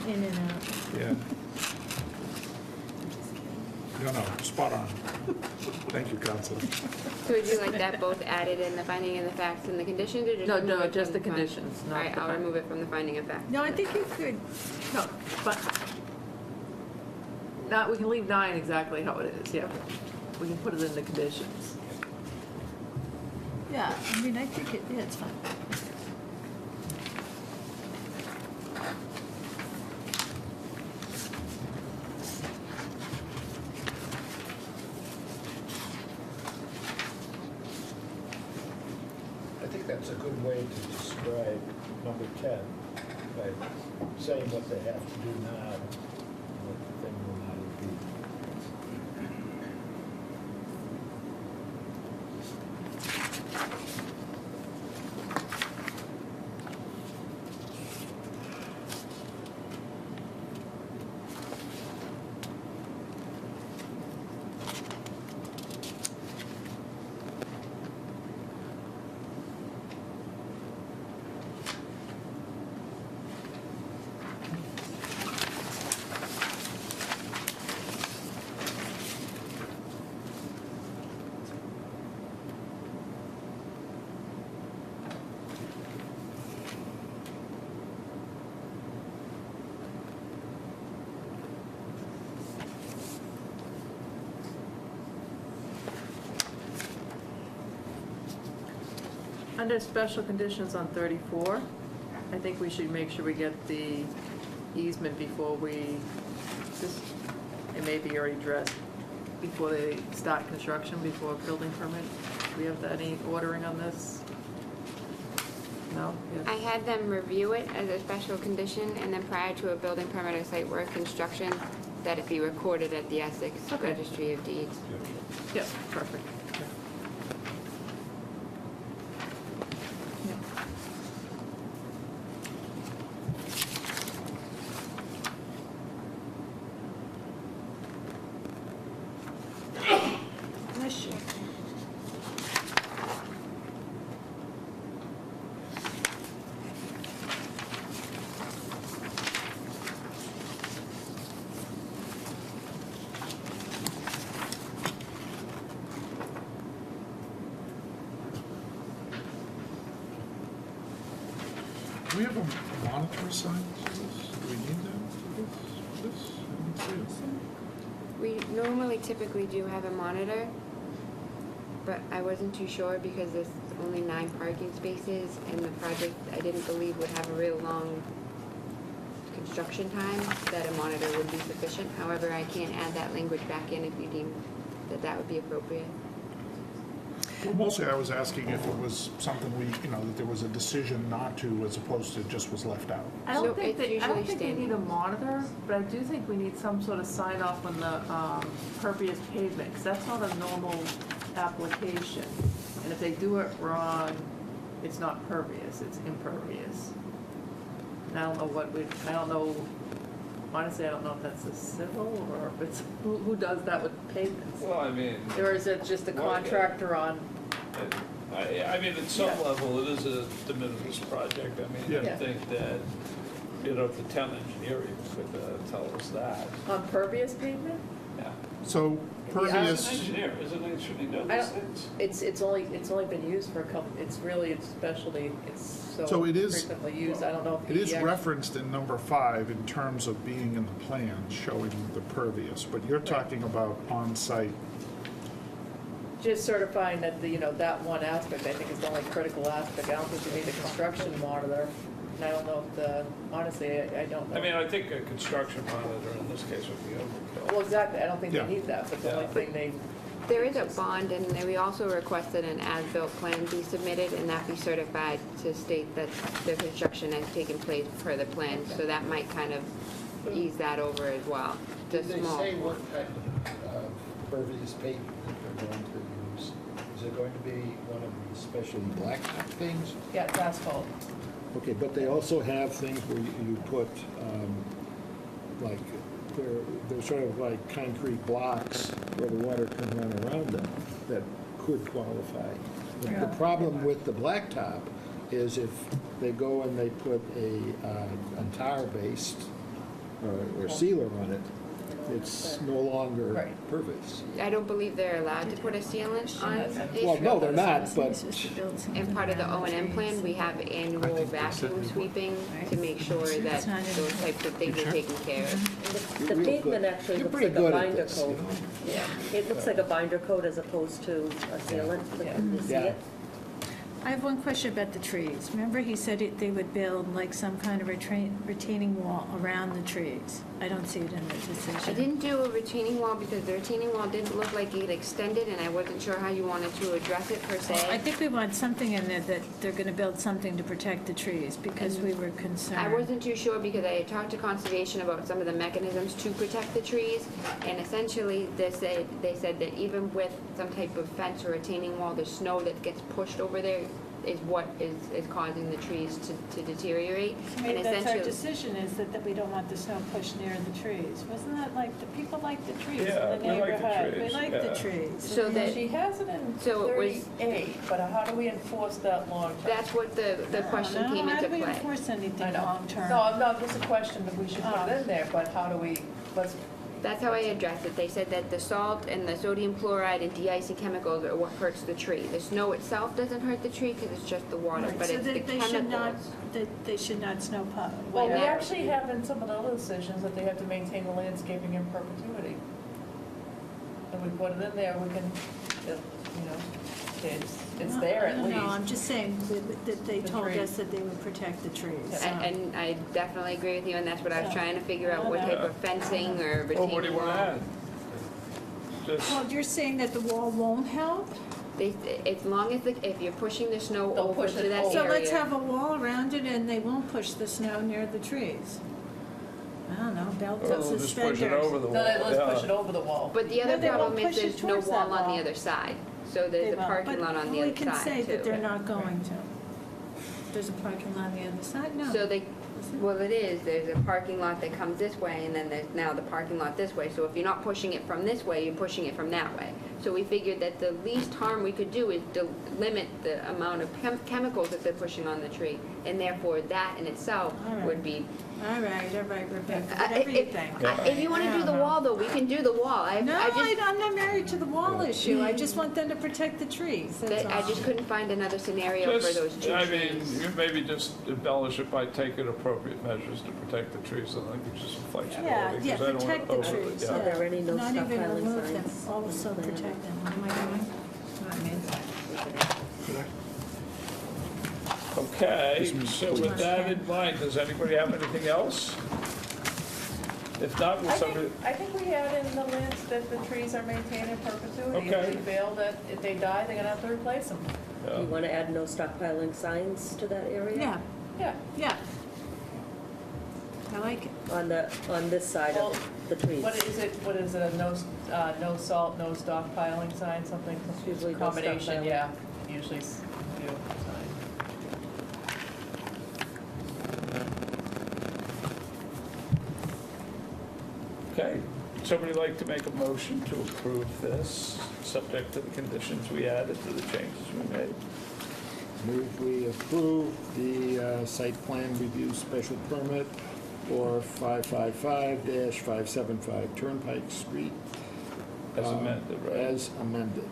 been in and out. yeah. No, spot on. Thank you, Counselor. So would you like that both added in the finding of the facts and the conditions, or just No, remove no, it just from the fin- conditions, All not right, the I'll fact. remove it from the finding of facts. No, I think you could, No, but, not, we can leave 9 exactly how it is, yeah. We can put it in the conditions. yeah, I mean, I think yeah, it's fine. I think that's a good way to describe number 10, by saying what they have to do now, and what the thing will not be. Under special conditions on 34, I think we should make sure we get the easement before we, this, it may be already addressed, before they start construction, before building permit. Do we have any ordering on this? No? I Yes. had them review it as a special condition, and then prior to a building permit or site work construction, that it be recorded at the Essex Okay. Registry of Deeds. Yep, perfect. Bless you. Do we have a monitor assigned to this? Do we need that for this? I didn't see it. We normally typically do have a monitor, but I wasn't too sure because there's only 9 parking spaces, and the project, I didn't believe would have a real long construction time, that a monitor would be sufficient. However, I can add that language back in if you deem that that would be appropriate. Well, mostly I was asking if it was something we, that there was a decision not to, as opposed to just was left out. I So don't think it's I don't usually think we need a standing. monitor, but I do think we need some sort of sign off on the pervious pavement, because that's not a normal application. And if they do it wrong, it's not pervious, it's impervious. And I don't know, honestly, I don't know if that's a civil or if it's, who does that with pavements? Well, I mean, Or is it just a contractor on, I mean, at some Yeah. level, it is a de minimis project. I mean, Yeah. I think that, the town engineer even could tell us that. on pervious pavement? Yeah. So He's pervious, an engineer, isn't he? Should he know I these don't- things? It's only been used for a couple, it's specialty, it's So so it is- frequently used, I don't know if it he is actually- referenced in number 5 in terms of being in the plan showing the pervious, but you're talking about on-site. Just certifying that, that one aspect, I think is the only critical aspect. I don't think you need a construction monitor. And I don't know if honestly, I don't know. I mean, I think a construction monitor in this case would be overkill. Well, exactly, I don't think Yeah. they need that, but the only Yeah. thing they, There is a bond, and then we also requested an as-built plan be submitted, and that be certified to state that the construction has taken place per the plan, so that might kind of ease that over as well. Did Just they small. say what type of pervious pavement that they're going to use? Is it going to be one of these special blacktop things? yeah, it's asphalt. Okay, but they also have things where you put, like, they're sort of like concrete blocks where the water can run around them that could qualify. The problem with the blacktop is if they go and they put a tar-based or sealer on it, it's no longer Right. pervious. I don't believe they're allowed to put a sealant on Well, it. no, they're not, but And part of the O&M plan, we have annual vacuum sweeping to make sure that those types of things are taken care of. The real pavement good. actually You're looks pretty like a good at binder this, you coat. know? Yeah, it looks like a binder coat as opposed to a sealant. Can you see Yeah. it? I have one question about the trees. Remember he said they would build like some kind of retaining wall around the trees? I don't see it in the decision. I didn't do a retaining wall because the retaining wall didn't look like it extended, and I wasn't sure how you wanted to address it per I se. think we want something in there that they're gonna build something to protect the trees, because we were concerned. I wasn't too sure because I had talked to conservation about some of the mechanisms to protect the trees, and essentially they said that even with some type of fence or retaining wall, the snow that gets pushed over there is what is causing the trees to deteriorate. Maybe And that's our essentially, decision, is that we don't want the snow pushed near the trees. Wasn't that like, the people like the trees in Yeah, the we like the neighborhood? trees, We like yeah. the trees. So that, She has it in So it was- 38, but how do we enforce that long term? that's what the question No, came how into do we play. enforce I anything know. long-term? No, I'm not, just a question that we should put it in there, but how do we, let's, That's how I addressed it. They said that the salt and the sodium chloride and de-icing chemicals are what hurts the tree. The snow itself doesn't hurt the tree because it's just the water, Right, but so it's the that they should not, chemicals. they should not snow plow. well, we Yeah. actually have in some of the other decisions that they have to maintain the landscaping in perpetuity. And we put it in there, we can, it's there at least. No, I'm just saying that they The told trees. us that they would protect the trees. so- And I definitely agree with you, and that's what I was trying to figure out, what type of fencing or Well, what do retaining you want to wall. add? Just, Well, you're saying that the wall won't help? As long as, if you're pushing the snow They'll over push to it that over. So let's area. have a wall around it and they won't push the snow near the trees. I don't know, belt and oh, just suspenders. push it over the wall. No, let's push it yeah. over the wall. But the other No, they won't problem is push it there's no towards that wall on wall. the other side. So They there's a won't, parking but lot on the we other can say side that they're too. not going to. There's a parking lot on the other side? No. So well, it is, there's a parking lot that comes this way, and then there's now the parking lot this way. So if you're not pushing it from this way, you're pushing it from that way. So we figured that the least harm we could do is to limit the amount of chemicals that they're pushing on the tree. And therefore, that in itself All right. would be. All right, Rebecca, whatever you think. If you want to do the wall, though, we can do the wall. No, I just, I'm not married to the wall issue. I just want them to protect the trees, that's I all. just couldn't find another scenario for those Just, two I mean, trees. you maybe just embellish it by taking appropriate measures to protect the trees, and that gives you some flexibility. Yeah, 'cause I don't wanna protect the overly- trees, yeah. Are there any no Not even stockpiling remove them, signs? also protect them. What am I doing? What I mean? Okay, so with that in mind, does anybody have anything else? If not, will somebody, I think we had in the list that the trees are maintained in perpetuity. Okay. If they fail, that if they die, they're gonna have to replace them. Do you want to add no stockpiling signs to that area? Yeah, Yeah. yeah. I like it. On this side Well, of the trees? What is it, a no salt, no stockpiling sign, something? Usually no Combination, stockpiling. yeah, usually, sign. okay, somebody like to make a motion to approve this, subject to the conditions we added to the changes we made? Move we approve the site plan review special permit for 555-575 Turnpike Street As amended, right? As amended.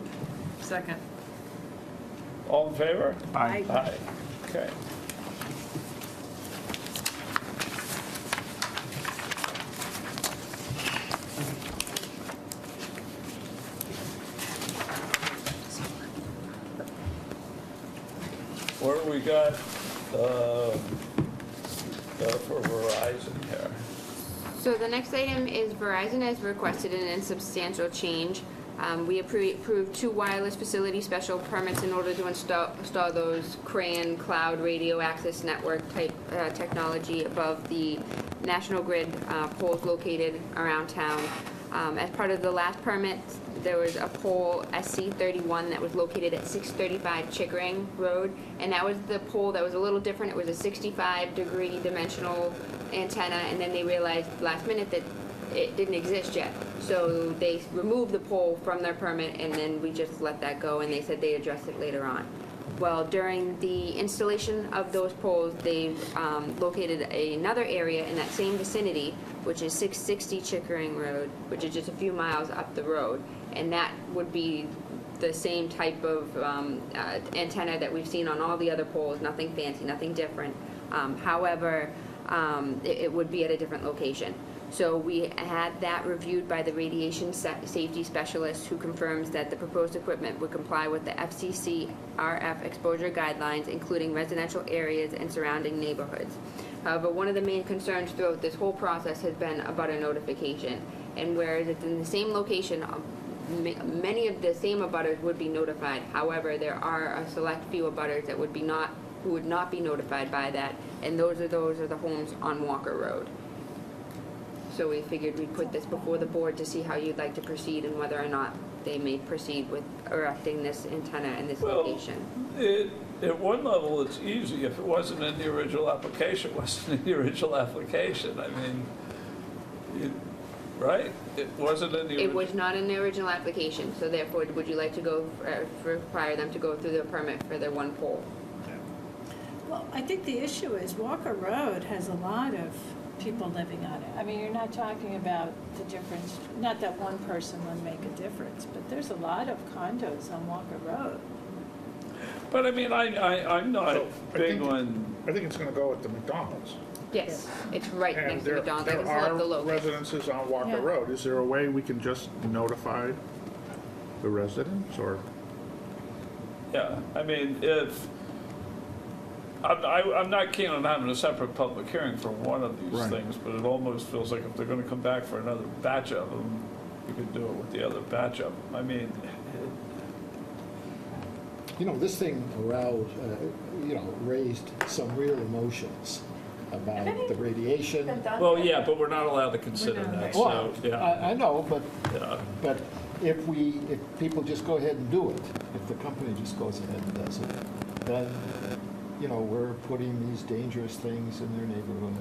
Second. All in favor? Aye. Aye. Okay. What do we got for Verizon here? So the next item is Verizon has requested an insubstantial change. We approved 2 wireless facility special permits in order to install those CRAN cloud radio access network type technology above the National Grid poles located around town. As part of the last permit, there was a pole SC31 that was located at 635 Chickering Road, and that was the pole that was a little different. It was a 65-degree dimensional antenna, and then they realized last minute that it didn't exist yet. So they removed the pole from their permit, and then we just let that go, and they said they'd address it later on. Well, during the installation of those poles, they've located another area in that same vicinity, which is 660 Chickering Road, which is just a few miles up the road. And that would be the same type of antenna that we've seen on all the other poles, nothing fancy, nothing different. However, it would be at a different location. So we had that reviewed by the radiation safety specialist, who confirms that the proposed equipment would comply with the FCC RF exposure guidelines, including residential areas and surrounding neighborhoods. However, one of the main concerns throughout this whole process has been about a notification. And whereas it's in the same location, many of the same abutters would be notified. However, there are a select few abutters that would who would not be notified by that, and those are the homes on Walker Road. So we figured we'd put this before the board to see how you'd like to proceed and whether or not they may proceed with erecting this antenna in this location. At one level, it's easy. If it wasn't in the original application, it wasn't in the original application. I mean, right? It wasn't in the original. It was not in the original application, so therefore, would you like to go, require them to go through the permit for their one pole? Well, I think the issue is Walker Road has a lot of people living on it. I mean, you're not talking about the difference, not that one person would make a difference, but there's a lot of condos on Walker Road. But I mean, I'm not So, big on. I think it's gonna go at the McDonald's. Yes, it's right And next to there McDonald's. I can select the are location. residences on Walker Yeah. Road. Is there a way we can just notify the residents, or? Yeah, I mean, if, I'm not keen on having a separate public hearing for one of these Right. things, but it almost feels like if they're gonna come back for another batch of them, we could do it with the other batch of them. I mean, You know, this thing aroused, raised some real emotions about the radiation. well, yeah, but we're not allowed to consider that, so, Well, yeah. I know, Yeah. but if people just go ahead and do it, if the company just goes ahead and does it, then, we're putting these dangerous things in their neighborhood.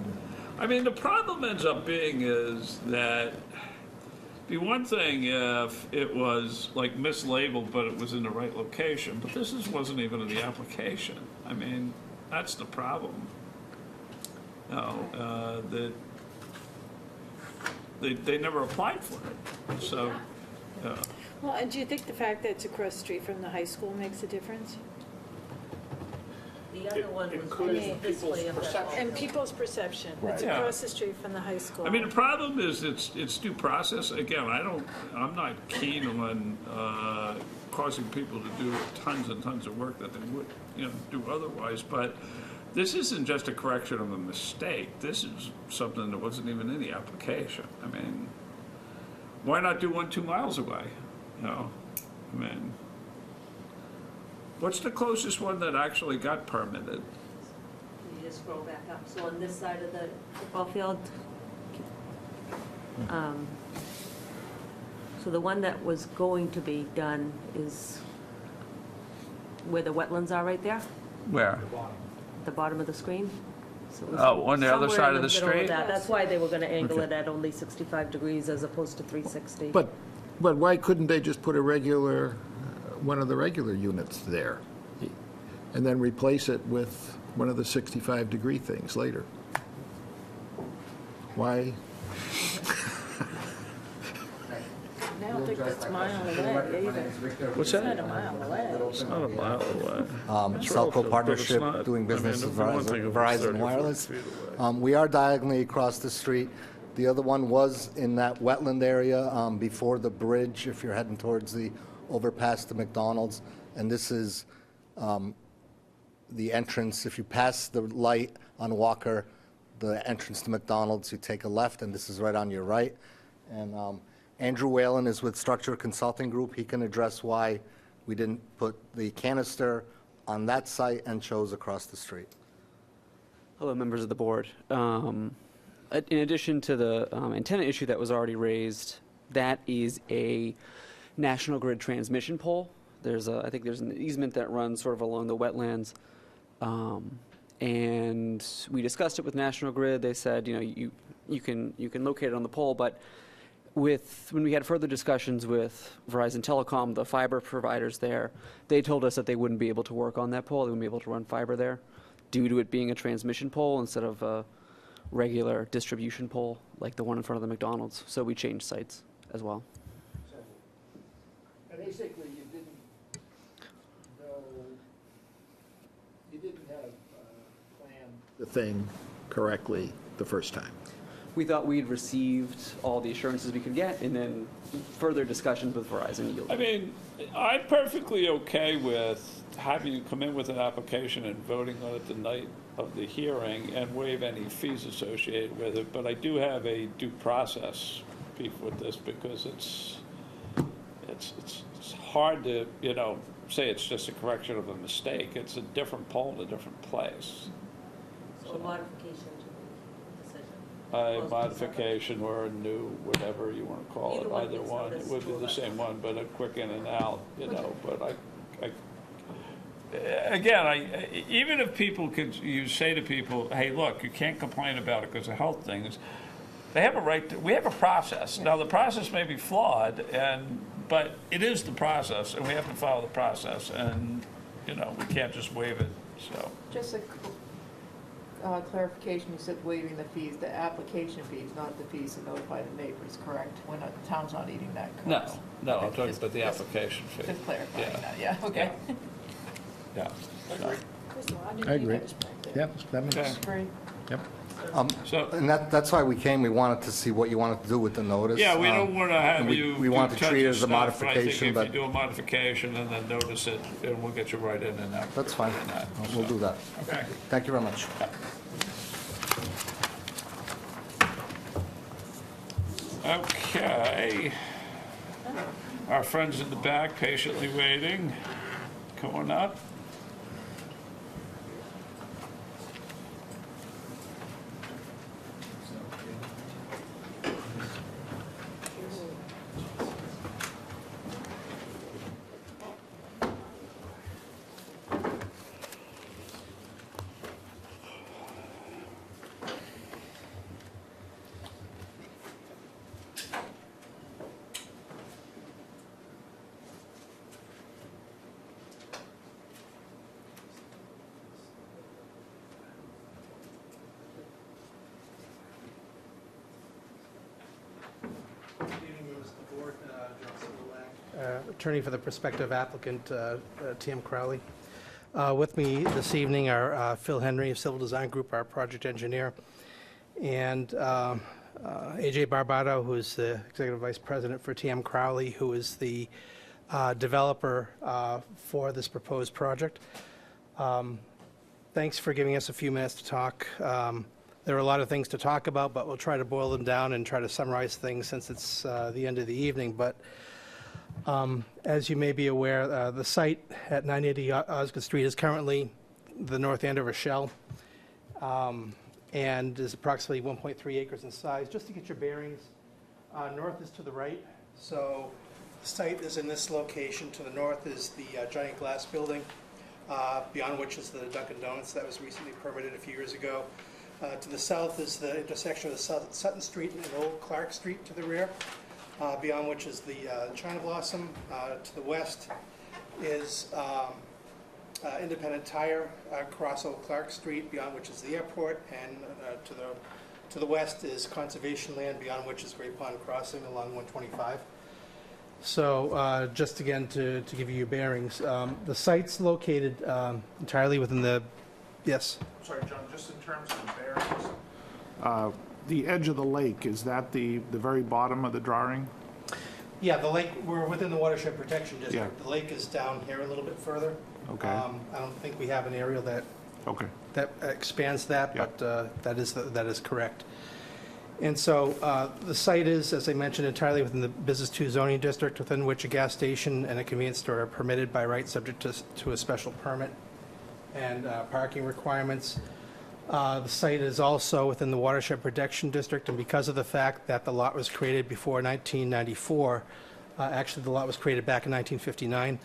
I mean, the problem ends up being is that, be one thing if it was like mislabeled, but it was in the right location, but this wasn't even in the application. I mean, that's the problem. That they never applied for it, so, Well, and do you think the fact that it's across the street from the high school makes a difference? The other one was could just be this way of that. perception. And people's perception. It's Yeah. across the street from the high school. I mean, the problem is it's due process. Again, I'm not keen on causing people to do tons and tons of work that they would, do otherwise. But this isn't just a correction of a mistake. This is something that wasn't even in the application. I mean, why not do one 2 miles away? I mean, what's the closest one that actually got permitted? You just scroll back up. So on this side of the football field, so the one that was going to be done is where the wetlands are right there, Where? the bottom of the screen. So it was Oh, on the other somewhere side in of the middle street? that. That's why they were going to angle Okay. it at only 65 degrees as opposed to 360. But why couldn't they just put one of the regular units there? And then replace it with one of the 65-degree things later? Why? I don't think that's a mile away either. What's It's that? not a mile away. It's not a mile away. It's Telco relative, but partnership, it's not- doing business I mean, with one thing if it's 30 Verizon or 40 Wireless. feet away. We are diagonally across the street. The other one was in that wetland area before the bridge, if you're heading towards the overpass to McDonald's. And this is the entrance. If you pass the light on Walker, the entrance to McDonald's, you take a left, and this is right on your right. And Andrew Whalen is with Structure Consulting Group. He can address why we didn't put the canister on that site and chose across the street. Hello, members of the board. In addition to the antenna issue that was already raised, that is a National Grid transmission pole. I think there's an easement that runs sort of along the wetlands. And we discussed it with National Grid. They said, you can locate it on the pole, but when we had further discussions with Verizon Telecom, the fiber providers there, they told us that they wouldn't be able to work on that pole. They wouldn't be able to run fiber there due to it being a transmission pole instead of a regular distribution pole like the one in front of the McDonald's. So we changed sites as well. Basically, you didn't have planned the thing correctly the first time. We thought we'd received all the assurances we could get, and then further discussions with Verizon yielded. I mean, I'm perfectly okay with having you come in with an application and voting on it the night of the hearing and waive any fees associated with it, but I do have a due process beef with this because it's hard to, say it's just a correction of a mistake. It's a different pole in a different place. So a modification to the decision. A modification or a new, whatever you want to call it, either one. It would be the same one, but a quick in and out, but even if people you say to people, hey, look, you can't complain about it because of health things, they have a right to, we have a process. Now, the process may be flawed, but it is the process, and we have to follow the process, and, we can't just waive it, so. Just a clarification, you said waiving the fees, the application fees, not the fees to notify the neighbors, correct? When the town's not eating that cost? No, I'm talking about the application fee. Just clarifying Yeah. that, yeah, okay. Yeah. I agree. Yep, that makes, Okay. Great. yep. So, And that's why we came. We wanted to see what you wanted to do with the notice. yeah, we don't want to have and you. we wanted to do treat it touchy as a stuff, modification, but I but think if you do a modification and then notice it, then we'll get you right in and out. that's fine. We'll do that. Okay. Thank you very much. Okay. Our friends in the back patiently waiting. Come on up. Attorney for the prospective applicant, TM Crowley. With me this evening are Phil Henry of Civil Design Group, our project engineer, and AJ Barbato, who's the executive vice president for TM Crowley, who is the developer for this proposed project. Thanks for giving us a few minutes to talk. There are a lot of things to talk about, but we'll try to boil them down and try to summarize things since it's the end of the evening. But as you may be aware, the site at 980 Osgood Street is currently the North Andover shell, and is approximately 1.3 acres in size. Just to get your bearings, north is to the right. So the site is in this location. To the north is the giant glass building, beyond which is the Dunkin' Donuts that was recently permitted a few years ago. To the south is the intersection of the Sutton Street and Old Clark Street to the rear, beyond which is the China Blossom. To the west is Independent Tire across Old Clark Street, beyond which is the airport, and to the west is conservation land, beyond which is Great Pond Crossing along 125. So just again, to give you your bearings, the site's located entirely within the, yes? Sorry, John, just in terms of the bearings, the edge of the lake, is that the very bottom of the drawing? Yeah, the lake, we're within the watershed protection district. Yeah. The lake is down here a little bit further. Okay. I don't think we have an aerial that Okay. expands that, Yeah. but that is correct. And so the site is, as I mentioned, entirely within the Business 2 zoning district, within which a gas station and a convenience store are permitted by right, subject to a special permit and parking requirements. The site is also within the watershed protection district, and because of the fact that the lot was created before 1994, actually the lot was created back in 1959,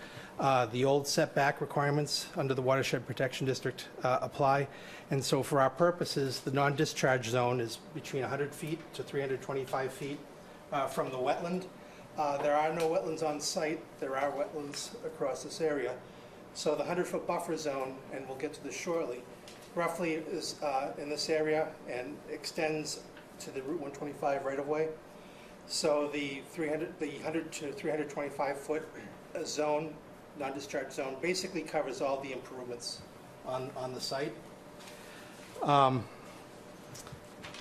the old setback requirements under the watershed protection district apply. And so for our purposes, the non-discharge zone is between 100 feet to 325 feet from the wetland. There are no wetlands on site. There are wetlands across this area. So the 100-foot buffer zone, and we'll get to this shortly, roughly is in this area and extends to the Route 125 right-of-way. So the 100 to 325-foot zone, non-discharge zone, basically covers all the improvements on the site.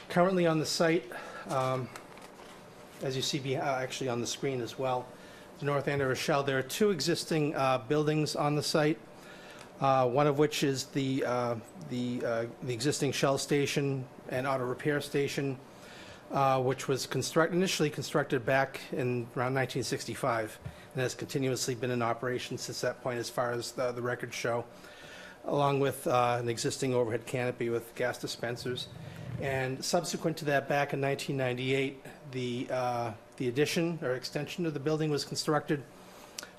Currently on the site, as you see actually on the screen as well, the North Andover Shell, there are two existing buildings on the site, one of which is the existing Shell station and auto repair station, which was initially constructed back in around 1965 and has continuously been in operation since that point, as far as the records show, along with an existing overhead canopy with gas dispensers. And subsequent to that, back in 1998, the addition or extension of the building was constructed,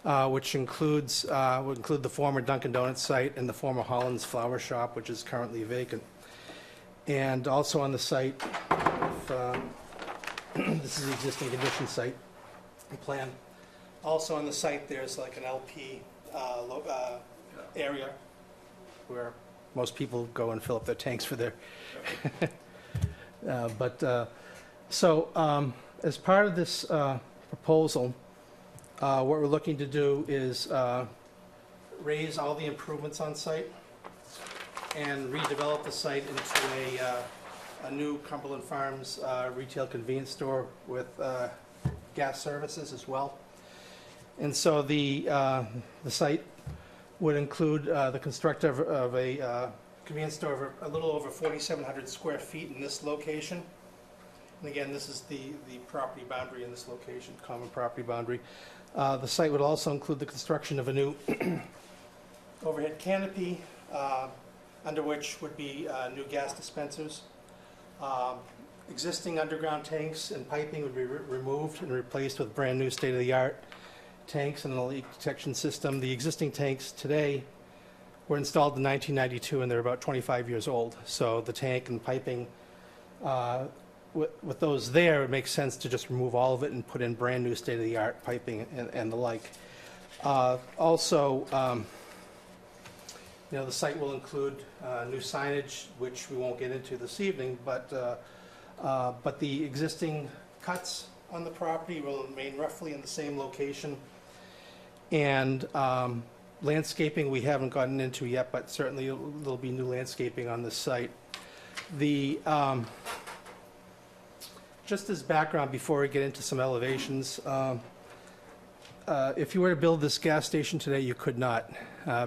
which would include the former Dunkin' Donuts site and the former Holland's Flower Shop, which is currently vacant. And also on the site, this is the existing condition site plan. Also on the site, there's like an LP area where most people go and fill up their tanks for their as part of this proposal, what we're looking to do is raise all the improvements on site and redevelop the site into a new Cumberland Farms retail convenience store with gas services as well. And so the site would include the construction of a convenience store of a little over 4,700 square feet in this location. And again, this is the property boundary in this location, common property boundary. The site would also include the construction of a new overhead canopy, under which would be new gas dispensers. Existing underground tanks and piping would be removed and replaced with brand-new state-of-the-art tanks and a leak detection system. The existing tanks today were installed in 1992, and they're about 25 years old. So the tank and piping, with those there, it makes sense to just remove all of it and put in brand-new state-of-the-art piping and the like. Also, the site will include new signage, which we won't get into this evening, but the existing cuts on the property will remain roughly in the same location. And landscaping we haven't gotten into yet, but certainly there'll be new landscaping on this site. Just as background before we get into some elevations, if you were to build this gas station today, you could not,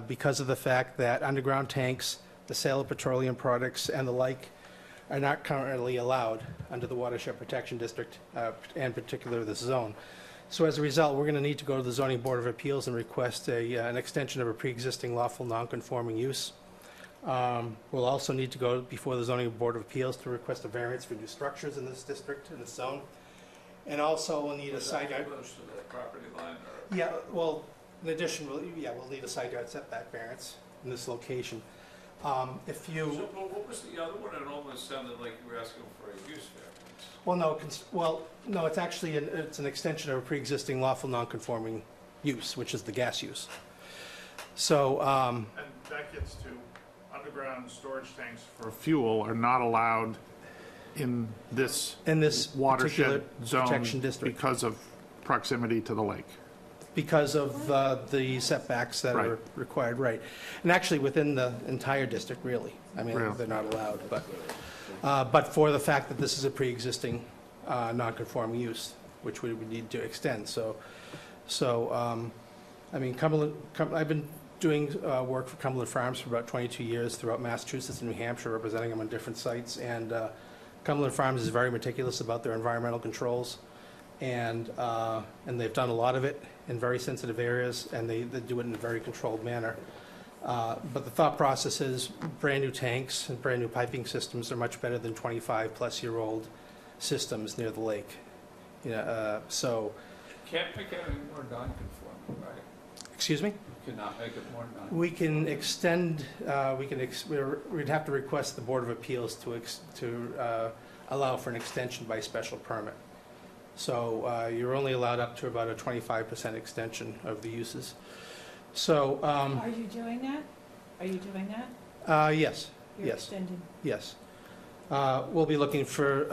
because of the fact that underground tanks, the sale of petroleum products, and the like are not currently allowed under the Watershed Protection District, and particularly this zone. So as a result, we're going to need to go to the Zoning Board of Appeals and request an extension of a pre-existing lawful non-conforming use. We'll also need to go before the Zoning Board of Appeals to request a variance for new structures in this district, in this zone. And also we'll need a side yard. Close to the property line, or? Yeah, well, in addition, we'll need a side yard setback variance in this location. If you... So, well, what was the other one? It almost sounded like you were asking for a use variance. Well, no, it's actually it's an extension of a pre-existing lawful non-conforming use, which is the gas use. So, And that gets to underground storage tanks for fuel are not allowed in this particular watershed zone protection district. because of proximity to the lake. Because of the setbacks that are Right. required, right. And actually, within the entire district, really. I mean, Really? they're not allowed, but for the fact that this is a pre-existing non-conforming use, which we would need to extend. So, I mean, I've been doing work for Cumberland Farms for about 22 years throughout Massachusetts and New Hampshire, representing them on different sites. And Cumberland Farms is very meticulous about their environmental controls. And they've done a lot of it in very sensitive areas, and they do it in a very controlled manner. But the thought process is brand-new tanks and brand-new piping systems are much better than 25-plus-year-old systems near the lake. So, Can't make it any more non-conforming, right? excuse me? Cannot make it more non. We can extend, we'd have to request the Board of Appeals to allow for an extension by special permit. So you're only allowed up to about a 25% extension of the uses. So, Are you doing that? Are you doing that? yes, You're yes, extending? yes. We'll be looking for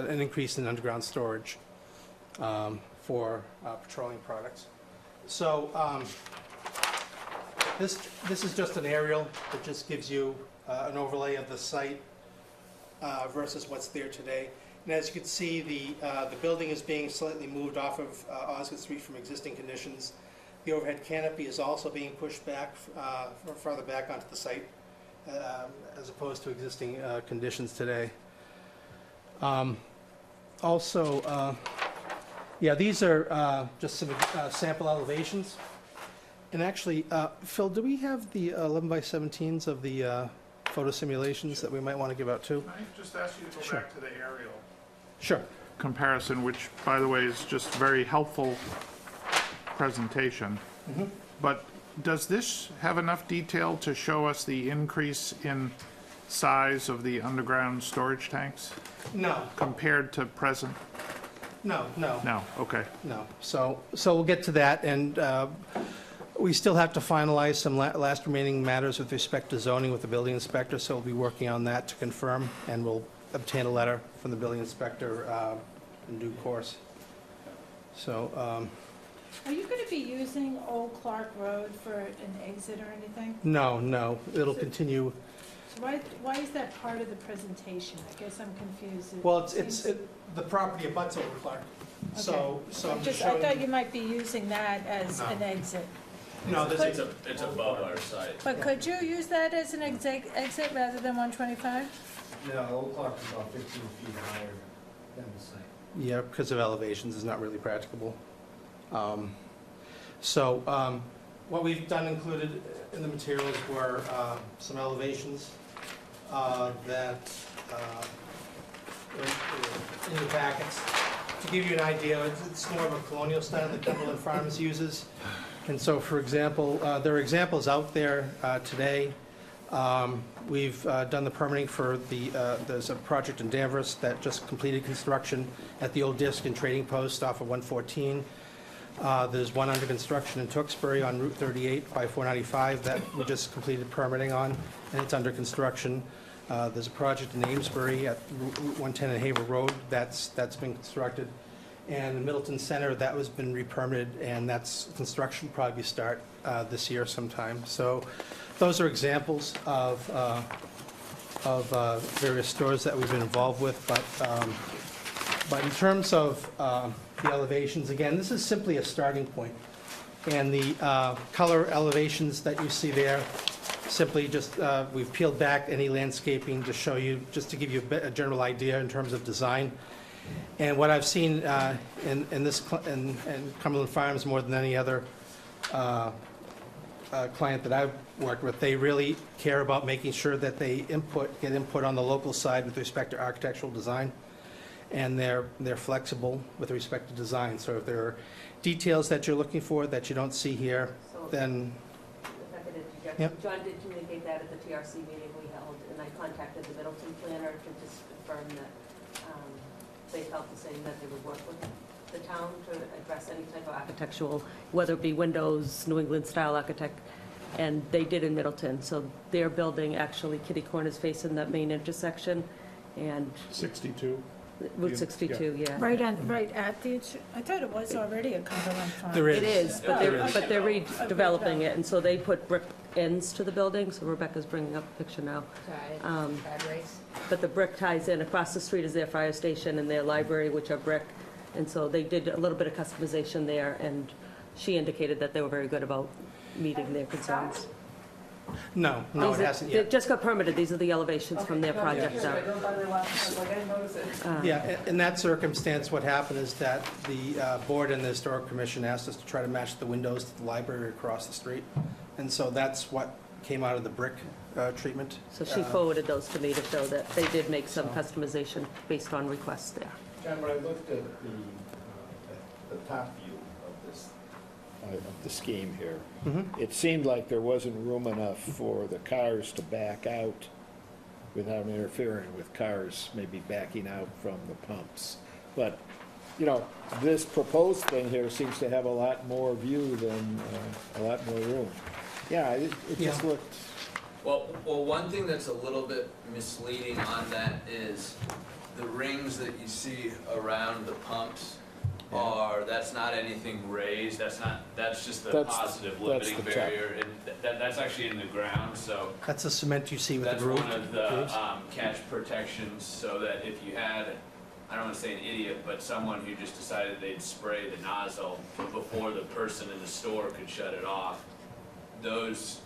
an increase in underground storage for petroleum products. So this is just an aerial that just gives you an overlay of the site versus what's there today. And as you can see, the building is being slightly moved off of Osgood Street from existing conditions. The overhead canopy is also being pushed back, farther back onto the site, as opposed to existing conditions today. Also, yeah, these are just some sample elevations. And actually, Phil, do we have the 11 by 17s of the photo simulations that we might want to give out too? Can I just ask you to go Sure. back to the aerial Sure. comparison, which, by the way, is just very helpful presentation. But does this have enough detail to show us the increase in size of the underground storage tanks No, compared to present? no. No, okay. No. So we'll get to that, and we still have to finalize some last remaining matters with respect to zoning with the building inspector, so we'll be working on that to confirm, and we'll obtain a letter from the building inspector in due course. So, Are you going to be using Old Clark Road for an exit or anything? no, it'll continue. So why is that part of the presentation? I guess I'm confused. Well, seems- the property abuts over Clark, so I'm just I showing. thought you might be using that as No. an exit. No, this is, It's above our site. But could you use that as an exit rather than 125? no, Old Clark is about 15 feet higher than the site. Yeah, because of elevations, it's not really practicable. What we've done included in the materials were some elevations that were in the packets. To give you an idea, it's more of a colonial style that Cumberland Farms uses. And so, for example, there are examples out there today. We've done the permitting for there's a project in Danvers that just completed construction at the old Disc and Trading Post off of 114. There's one under construction in Tewksbury on Route 38 by 495 that we just completed permitting on, and it's under construction. There's a project in Amesbury at Route 110 and Haver Road that's been constructed. And in Middleton Center, that was been re-permitted, and that's construction will probably start this year sometime. So those are examples of various stores that we've been involved with. But in terms of the elevations, again, this is simply a starting point. And the color elevations that you see there, simply just, we've peeled back any landscaping to show you, just to give you a general idea in terms of design. And what I've seen in Cumberland Farms more than any other client that I've worked with, they really care about making sure that they get input on the local side with respect to architectural design. And they're flexible with respect to design. So if there are details that you're looking for that you don't see here, then, If I could interject, Yep. John did communicate that at the TRC meeting we held, and I contacted the Middleton planner to just confirm that they felt the same, that they would work with the town to address any type of architectural, whether it be windows, New England style architect, and they did in Middleton. So their building, actually, kitty corners facing that main intersection, and 62? Route 62, yeah. Right at the, I thought it was already a Cumberland Farm. There is. It is, but There they're, is. but they're redeveloping it, and so they put brick ends to the building, so Rebecca's bringing up a picture now. Driveways. But the brick ties in, across the street is their fire station and their library, which are brick, and so they did a little bit of customization there, and she indicated that they were very good about meeting their concerns. No, These are- They just got permitted, these are the elevations from their project out. Yeah, in that circumstance, what happened is that the board and the historic commission asked us to try to match the windows to the library across the street. And so that's what came out of the brick treatment. So she forwarded those to me to show that they did make some customization based on requests there. John, when I looked at the top view of the scheme here, it seemed like there wasn't room enough for the cars to back out without interfering with cars maybe backing out from the pumps. But, you know, this proposed thing here seems to have a lot more view than, a lot more room. Yeah, it just looked... Well, one thing that's a little bit misleading on that is the rings that you see around the pumps that's not anything raised, that's just the positive limiting barrier, and that's actually in the ground, so. That's the cement you see with That's the roof. one of the catch protections, so that if you had, I don't want to say an idiot, but someone who just decided they'd spray the nozzle before the person in the store could shut it off, those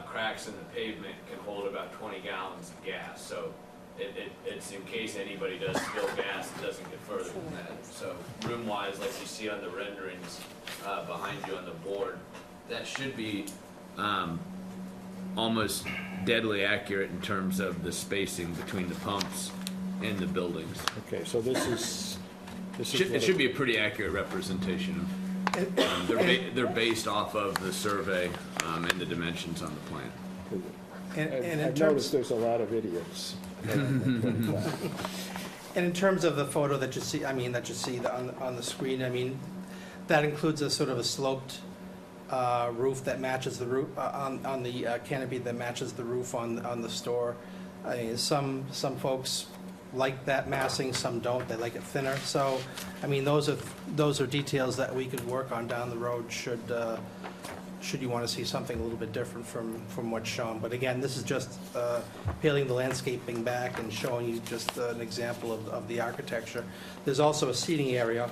cracks in the pavement can hold about 20 gallons of gas. So it's in case anybody does spill gas, it doesn't get further than that. So room-wise, like you see on the renderings behind you on the board, that should be almost deadly accurate in terms of the spacing between the pumps and the buildings. Okay, so this is It should be a pretty accurate representation of, they're based off of the survey and the dimensions on the plan. And I've noticed there's a lot of idiots. And in terms of the photo that you see, on the screen, that includes a sort of a sloped roof that matches the roof, on the canopy that matches the roof on the store. Some folks like that massing, some don't, they like it thinner. So, those are details that we could work on down the road should you want to see something a little bit different from what's shown. But again, this is just peeling the landscaping back and showing you just an example of the architecture. There's also a seating area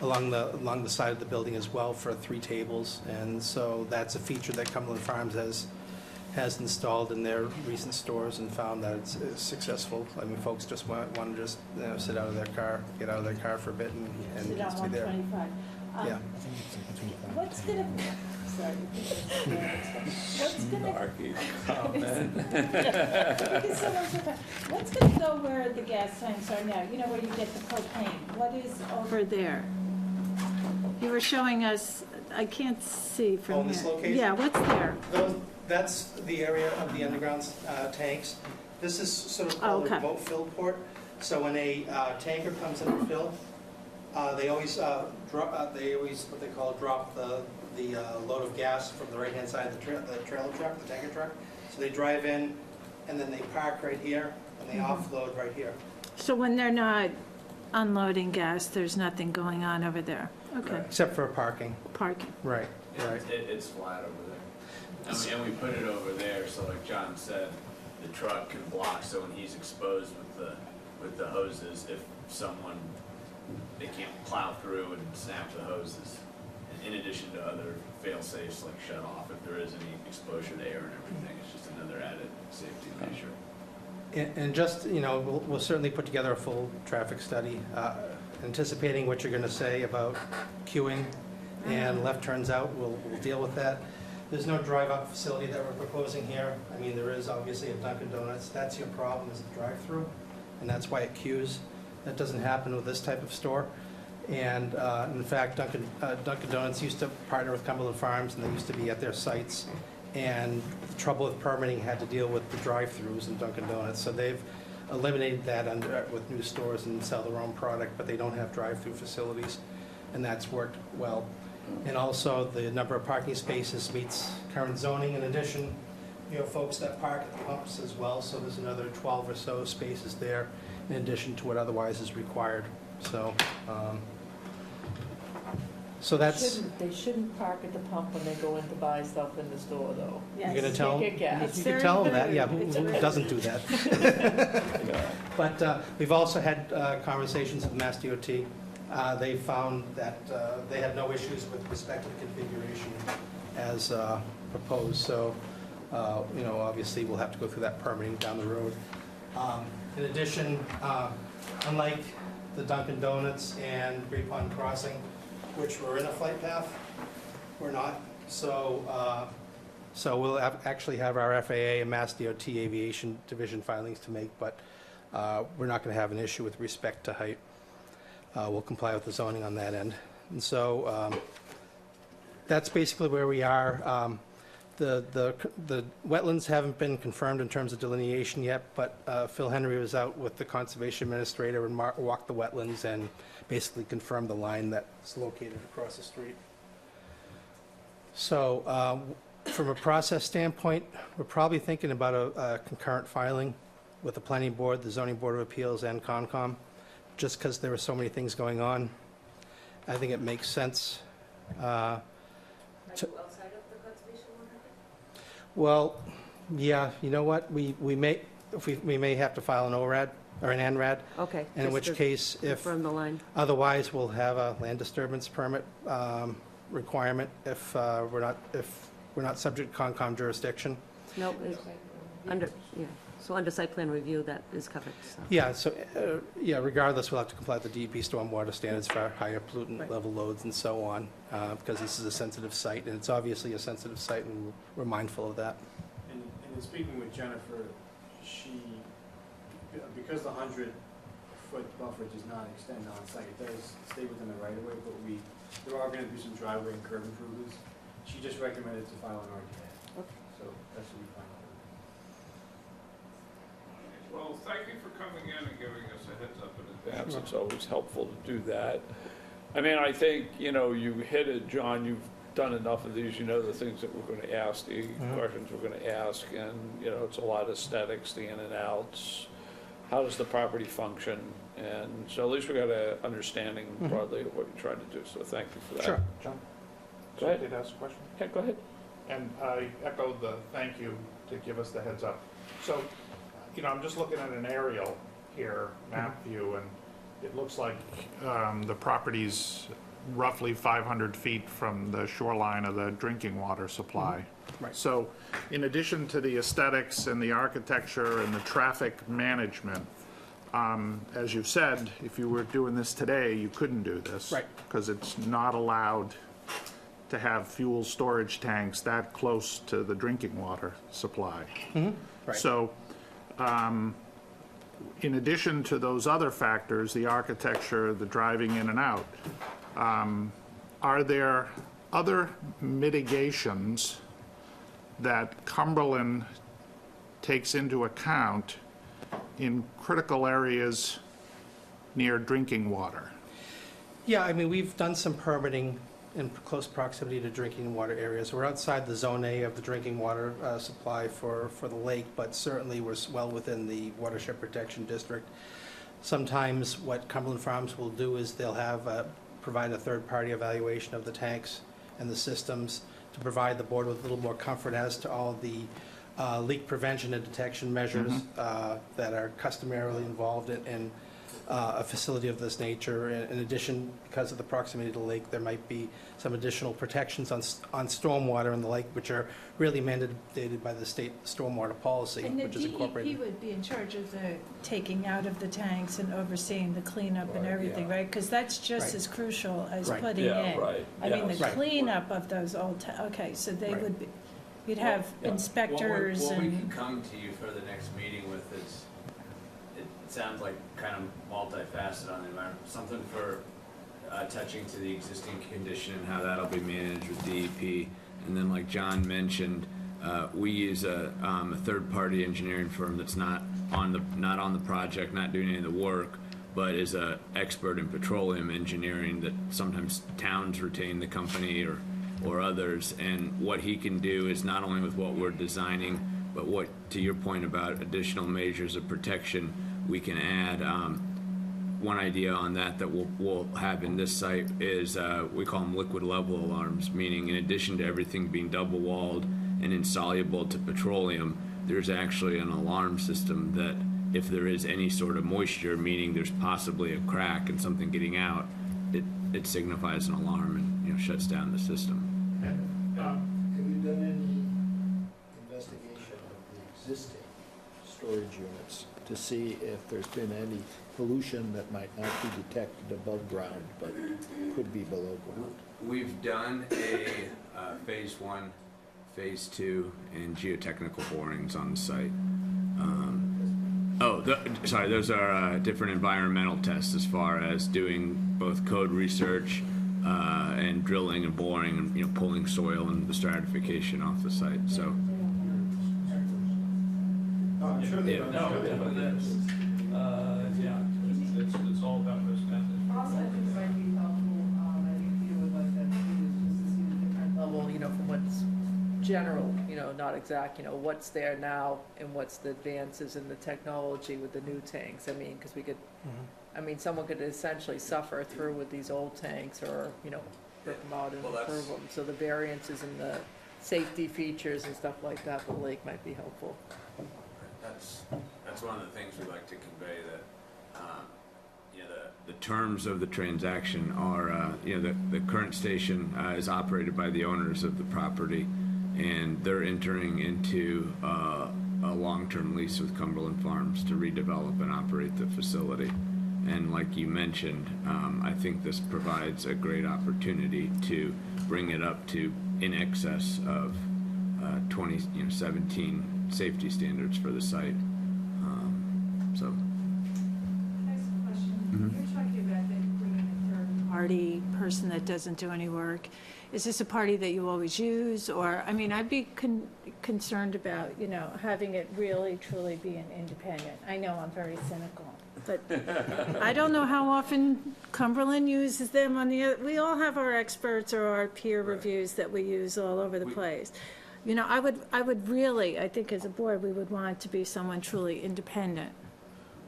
along the side of the building as well for 3 tables, and so that's a feature that Cumberland Farms has installed in their recent stores and found that it's successful. Folks just want to just sit out of their car, get out of their car for a bit and Sit on just be there. 125. Yeah. What's gonna, sorry. What's gonna go where the gas tanks are now? You know where you get the propane? What is over there? You were showing us, I can't see from here. Oh, this location? Yeah, what's there? That's the area of the underground tanks. This is sort of called a remote fill port. So when a tanker comes in to fill, they always drop the load of gas from the right-hand side of the trailer truck, the tanker truck. So they drive in, and then they park right here, and they offload right here. So when they're not unloading gas, there's nothing going on over there? Okay, Except for parking. parking. Right, right. It's flat over there. And we put it over there, so like John said, the truck can block, so when he's exposed with the hoses, if someone, they can't plow through and snap the hoses. In addition to other fail-safes like shut off if there is any exposure to air and everything. It's just another added safety measure. And just, we'll certainly put together a full traffic study, anticipating what you're going to say about queuing and left turns out. We'll deal with that. There's no drive-up facility that we're proposing here. There is obviously a Dunkin' Donuts. That's your problem, is the drive-through, and that's why it queues. That doesn't happen with this type of store. And in fact, Dunkin' Donuts used to partner with Cumberland Farms, and they used to be at their sites. And the trouble with permitting had to deal with the drive-throughs in Dunkin' Donuts. So they've eliminated that with new stores and sell their own product, but they don't have drive-through facilities, and that's worked well. And also, the number of parking spaces meets current zoning. In addition, folks that park at the pumps as well, so there's another 12 or so spaces there. in addition to what otherwise is required. So, so that's, They shouldn't park at the pump when they go in to buy stuff in the store, though. Yes. you're going to tell them? Can't get gas. It's You can very tell them that, rude. yeah, It's who rude. doesn't do that? But we've also had conversations with Mass DOT. They found that they had no issues with respect to the configuration as proposed. So, obviously, we'll have to go through that permitting down the road. In addition, unlike the Dunkin' Donuts and Great Pond Crossing, which were in a flight path, we're not. So we'll actually have our FAA and Mass DOT Aviation Division filings to make, but we're not going to have an issue with respect to height. We'll comply with the zoning on that end. And so that's basically where we are. The wetlands haven't been confirmed in terms of delineation yet, but Phil Henry was out with the Conservation Administrator and walked the wetlands and basically confirmed the line that's located across the street. So from a process standpoint, we're probably thinking about a concurrent filing with the Planning Board, the Zoning Board of Appeals, and Concom, just because there are so many things going on. I think it makes sense. Are you outside of the conservation one? Well, yeah, you know what, we may have to file an ORAD or an NRAD, Okay. and in just which to case, if Confirm the line. otherwise, we'll have a land disturbance permit requirement if we're not subject to Concom jurisdiction. No, under, yeah, so under site plan review, that is covered, so. Yeah, so, regardless, we'll have to comply with the DEP stormwater standards for higher pollutant Right. level loads and so on, because this is a sensitive site, and it's obviously a sensitive site, and we're mindful of that. And in speaking with Jennifer, because the 100-foot buffer does not extend on site, it does stay within the right of way, but there are gonna be some driveway and curb improvements. She just recommended to file an RDA. Okay. So that should be fine. Well, thank you for coming in and giving us a heads up in advance. It's always helpful to do that. I mean, I think, you hit it, John, you've done enough of these, you know the things that we're going to ask, the questions we're going to ask, and, it's a lot of aesthetics, the in and outs, how does the property function, and so at least we got an understanding broadly of what you're trying to do, so thank you for that. Sure. John? Go ahead. Did ask a question? Yeah, go ahead. And I echo the thank you to give us the heads up. So, I'm just looking at an aerial here, map view, and it looks like the property's roughly 500 feet from the shoreline of the drinking water supply. Right. So, in addition to the aesthetics and the architecture and the traffic management, as you've said, if you were doing this today, you couldn't do this. Right. Because it's not allowed to have fuel storage tanks that close to the drinking water supply. Right. So, in addition to those other factors, the architecture, the driving in and out, are there other mitigations that Cumberland takes into account in critical areas near drinking water? Yeah, I mean, we've done some permitting in close proximity to drinking water areas. We're outside the Zone A of the drinking water supply for the lake, but certainly we're well within the watershed protection district. Sometimes what Cumberland Farms will do is they'll have provide a third-party evaluation of the tanks and the systems to provide the board with a little more comfort as to all the leak prevention and detection measures that are customarily involved in a facility of this nature. In addition, because of the proximity to the lake, there might be some additional protections on stormwater in the lake, which are really mandated by the state stormwater policy, And the which is DEP incorporated. would be in charge of the taking out of the tanks and overseeing the cleanup and everything, right? Because that's just Right. as crucial as Right. putting Yeah, in. right. I mean, the Yes. cleanup of those old, okay, so they Right. would be, you'd have inspectors What we can and, come to you for the next meeting with is, it sounds like kind of multifaceted on the environment, something for touching to the existing condition and how that'll be managed with DEP. And then like John mentioned, we use a third-party engineering firm that's not on the project, not doing any of the work, but is a expert in petroleum engineering that sometimes towns retain the company or others. And what he can do is not only with what we're designing, but what, to your point about additional measures of protection, we can add. One idea on that we'll have in this site is we call them liquid level alarms, meaning in addition to everything being double walled and insoluble to petroleum, there's actually an alarm system that if there is any sort of moisture, meaning there's possibly a crack and something getting out, it signifies an alarm and shuts down the system. Have you done any investigation of the existing storage units to see if there's been any pollution that might not be detected above ground but could be below ground? We've done a phase 1, phase 2, and geotechnical borings on the site. Sorry, those are different environmental tests as far as doing both code research and drilling and boring and pulling soil and the stratification off the site. So. It's all about risk management. Also, I think it might be helpful, I think Peter would like that too, is just to see the different level, from what's general, not exact, what's there now and what's the advances in the technology with the new tanks. I mean, because we could, someone could essentially suffer through with these old tanks or, rip them out and improve them. So the variances in the safety features and stuff like that, the lake might be helpful. That's one of the things we like to convey, that the terms of the transaction are the current station is operated by the owners of the property, and they're entering into a long-term lease with Cumberland Farms to redevelop and operate the facility. And like you mentioned, I think this provides a great opportunity to bring it up to in excess of 2017 safety standards for the site. So. Next question. You're talking about bringing a third-party person that doesn't do any work. Is this a party that you always use? Or, I'd be concerned about, having it really, truly be an independent. I know I'm very cynical, but I don't know how often Cumberland uses them on the other. We all have our experts or our peer reviews that we use all over the place. I would really, I think as a board, we would want it to be someone truly independent.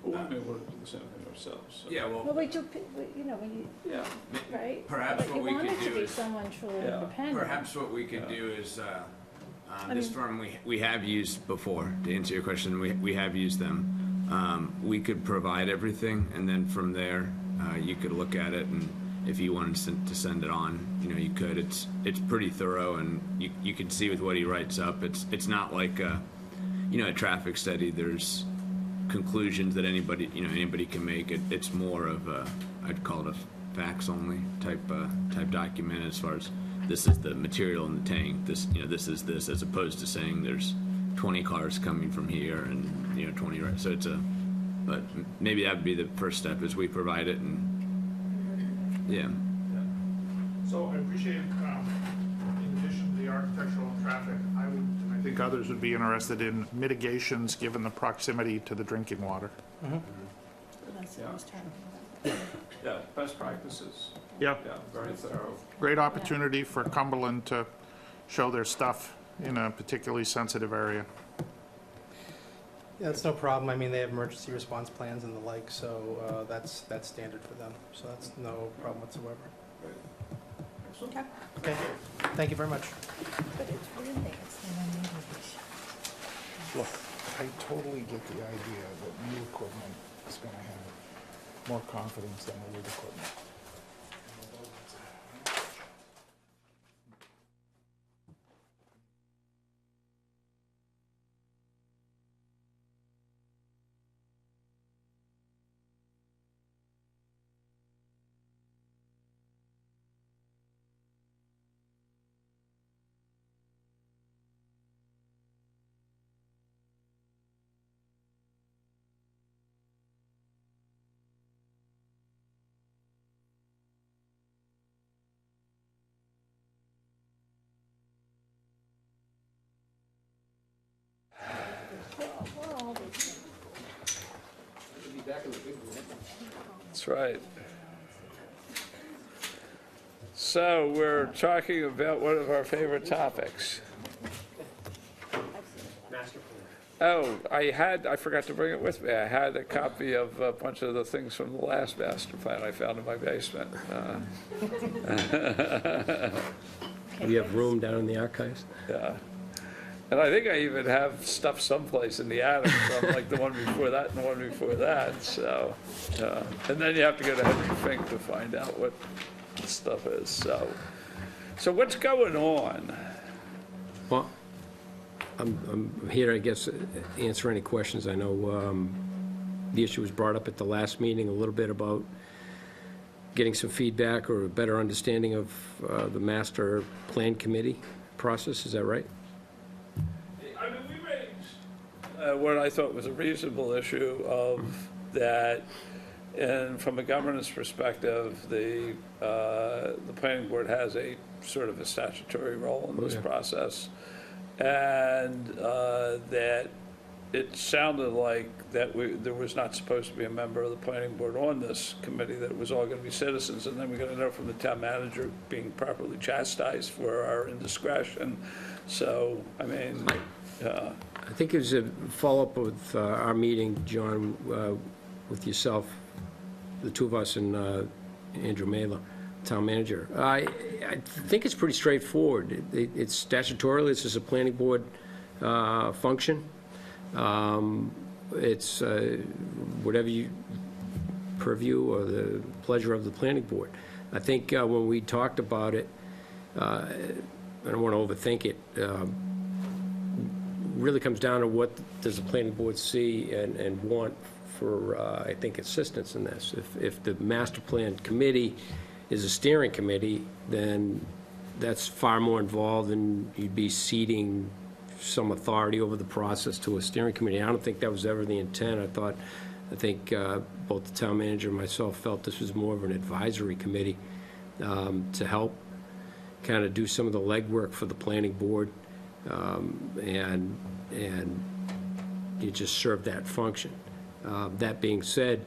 Well, we may want to do the same thing ourselves. So. Yeah, Well, we do, Yeah. right? Perhaps But what we could You want it to do be is- someone truly Yeah. independent. Perhaps what we could do is, this mean- firm we have used before, to answer your question, we have used them. We could provide everything, and then from there, you could look at it, and if you wanted to send it on, you could. It's pretty thorough, and you can see with what he writes up, it's not like a traffic study. There's conclusions that anybody can make. It's more of a, I'd call it a facts only type document, as far as this is the material in the tank, this is this, as opposed to saying there's 20 cars coming from here and 20 right. So but maybe that would be the first step, is we provide it, and So I appreciate, in addition to the architectural and traffic, I think others would be interested in mitigations given the proximity to the drinking water. That's what I was talking about. Yeah, best practices. Yeah, Yeah, very thorough. great opportunity for Cumberland to show their stuff in a particularly sensitive area. Yeah, that's no problem. They have emergency response plans and the like, so that's standard for them. So that's no problem whatsoever. Okay. Okay, thank you very much. But it's really, it's the non-negotiable. Look, I totally get the idea that new equipment is going to have more confidence than old equipment. That's right. So we're talking about one of our favorite topics. Master plan. Oh, I forgot to bring it with me. I had a copy of a bunch of the things from the last master plan I found in my basement. We have room down in the archives? Yeah. And I think I even have stuff someplace in the attic from like the one before that and the one before that, so. And then you have to go to Henry Fink to find out what the stuff is, so. So what's going on? Well, I'm here, I guess, answer any questions. I know the issue was brought up at the last meeting, a little bit about getting some feedback or a better understanding of the master plan committee process. Is that right? I mean, we raised what I thought was a reasonable issue of that, and from a governance perspective, the planning board has a sort of a statutory role in this process, and that it sounded like that there was not supposed to be a member of the planning board on this committee, that it was all going to be citizens, and then we got a note from the town manager being properly chastised for our indiscretion. So, I mean, I think it was a follow-up with our meeting, John, with yourself, the two of us, and Andrew Mailer, town manager. I think it's pretty straightforward. It's statutorily, this is a planning board function. It's whatever you purview or the pleasure of the planning board. I think when we talked about it, I don't want to overthink it, really comes down to what does the planning board see and want for, I think, assistance in this. If the master plan committee is a steering committee, then that's far more involved, and you'd be ceding some authority over the process to a steering committee. I don't think that was ever the intent. I think both the town manager and myself felt this was more of an advisory committee to help kind of do some of the legwork for the planning board, and you just serve that function. That being said,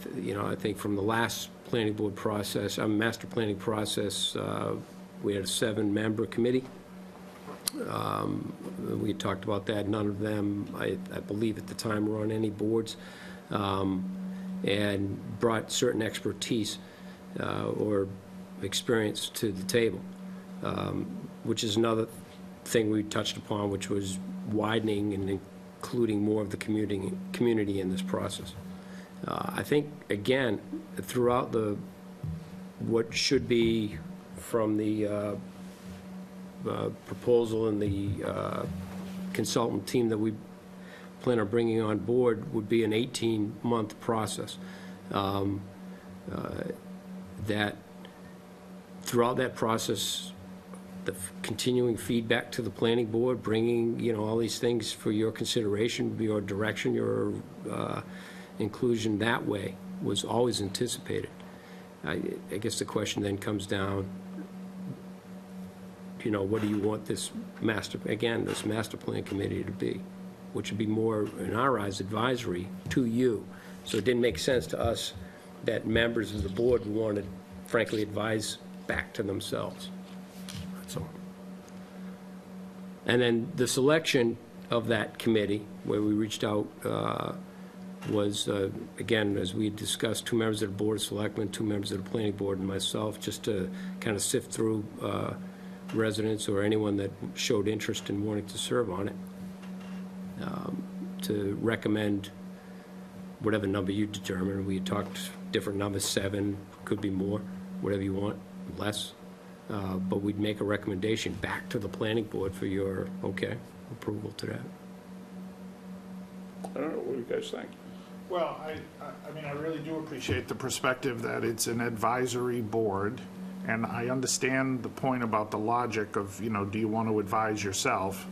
I think from the last planning board process, master planning process, we had a 7-member committee. We talked about that. None of them, I believe at the time, were on any boards, and brought certain expertise or experience to the table, which is another thing we touched upon, which was widening and including more of the community in this process. I think, again, throughout what should be from the proposal and the consultant team that we plan on bringing on board would be an 18-month process. That throughout that process, the continuing feedback to the planning board, bringing all these things for your consideration, your direction, your inclusion that way was always anticipated. I guess the question then comes down, what do you want this master plan committee to be, which would be more, in our eyes, advisory to you. So it didn't make sense to us that members of the board wanted, frankly, advise back to themselves. That's all. And then the selection of that committee, where we reached out, was, again, as we discussed, 2 members of the Board of Selectmen, 2 members of the Planning Board, and myself, just to kind of sift through residents or anyone that showed interest in wanting to serve on it, to recommend whatever number you determine. We had talked different numbers, 7, could be more, whatever you want, less. But we'd make a recommendation back to the planning board for your, approval to that. I don't know, what do you guys think? Well, I mean, I really do appreciate the perspective that it's an advisory board, and I understand the point about the logic of, do you want to advise yourself?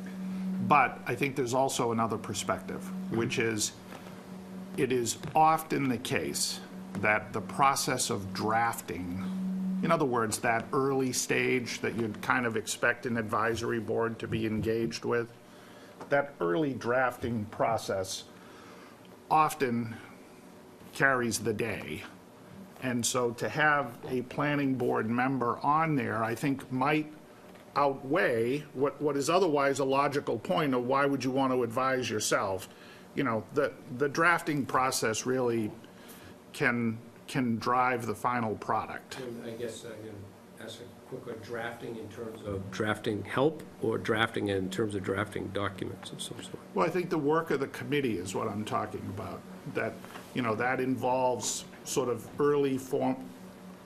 But I think there's also another perspective, which is, it is often the case that the process of drafting, in other words, that early stage that you'd kind of expect an advisory board to be engaged with, that early drafting process often carries the day. And so to have a planning board member on there, I think might outweigh what is otherwise a logical point of why would you want to advise yourself. You know, the drafting process really can drive the final product. I guess I can ask a quick one, drafting in terms of drafting help or drafting in terms of drafting documents of some sort? Well, I think the work of the committee is what I'm talking about, that, you know, that involves sort of early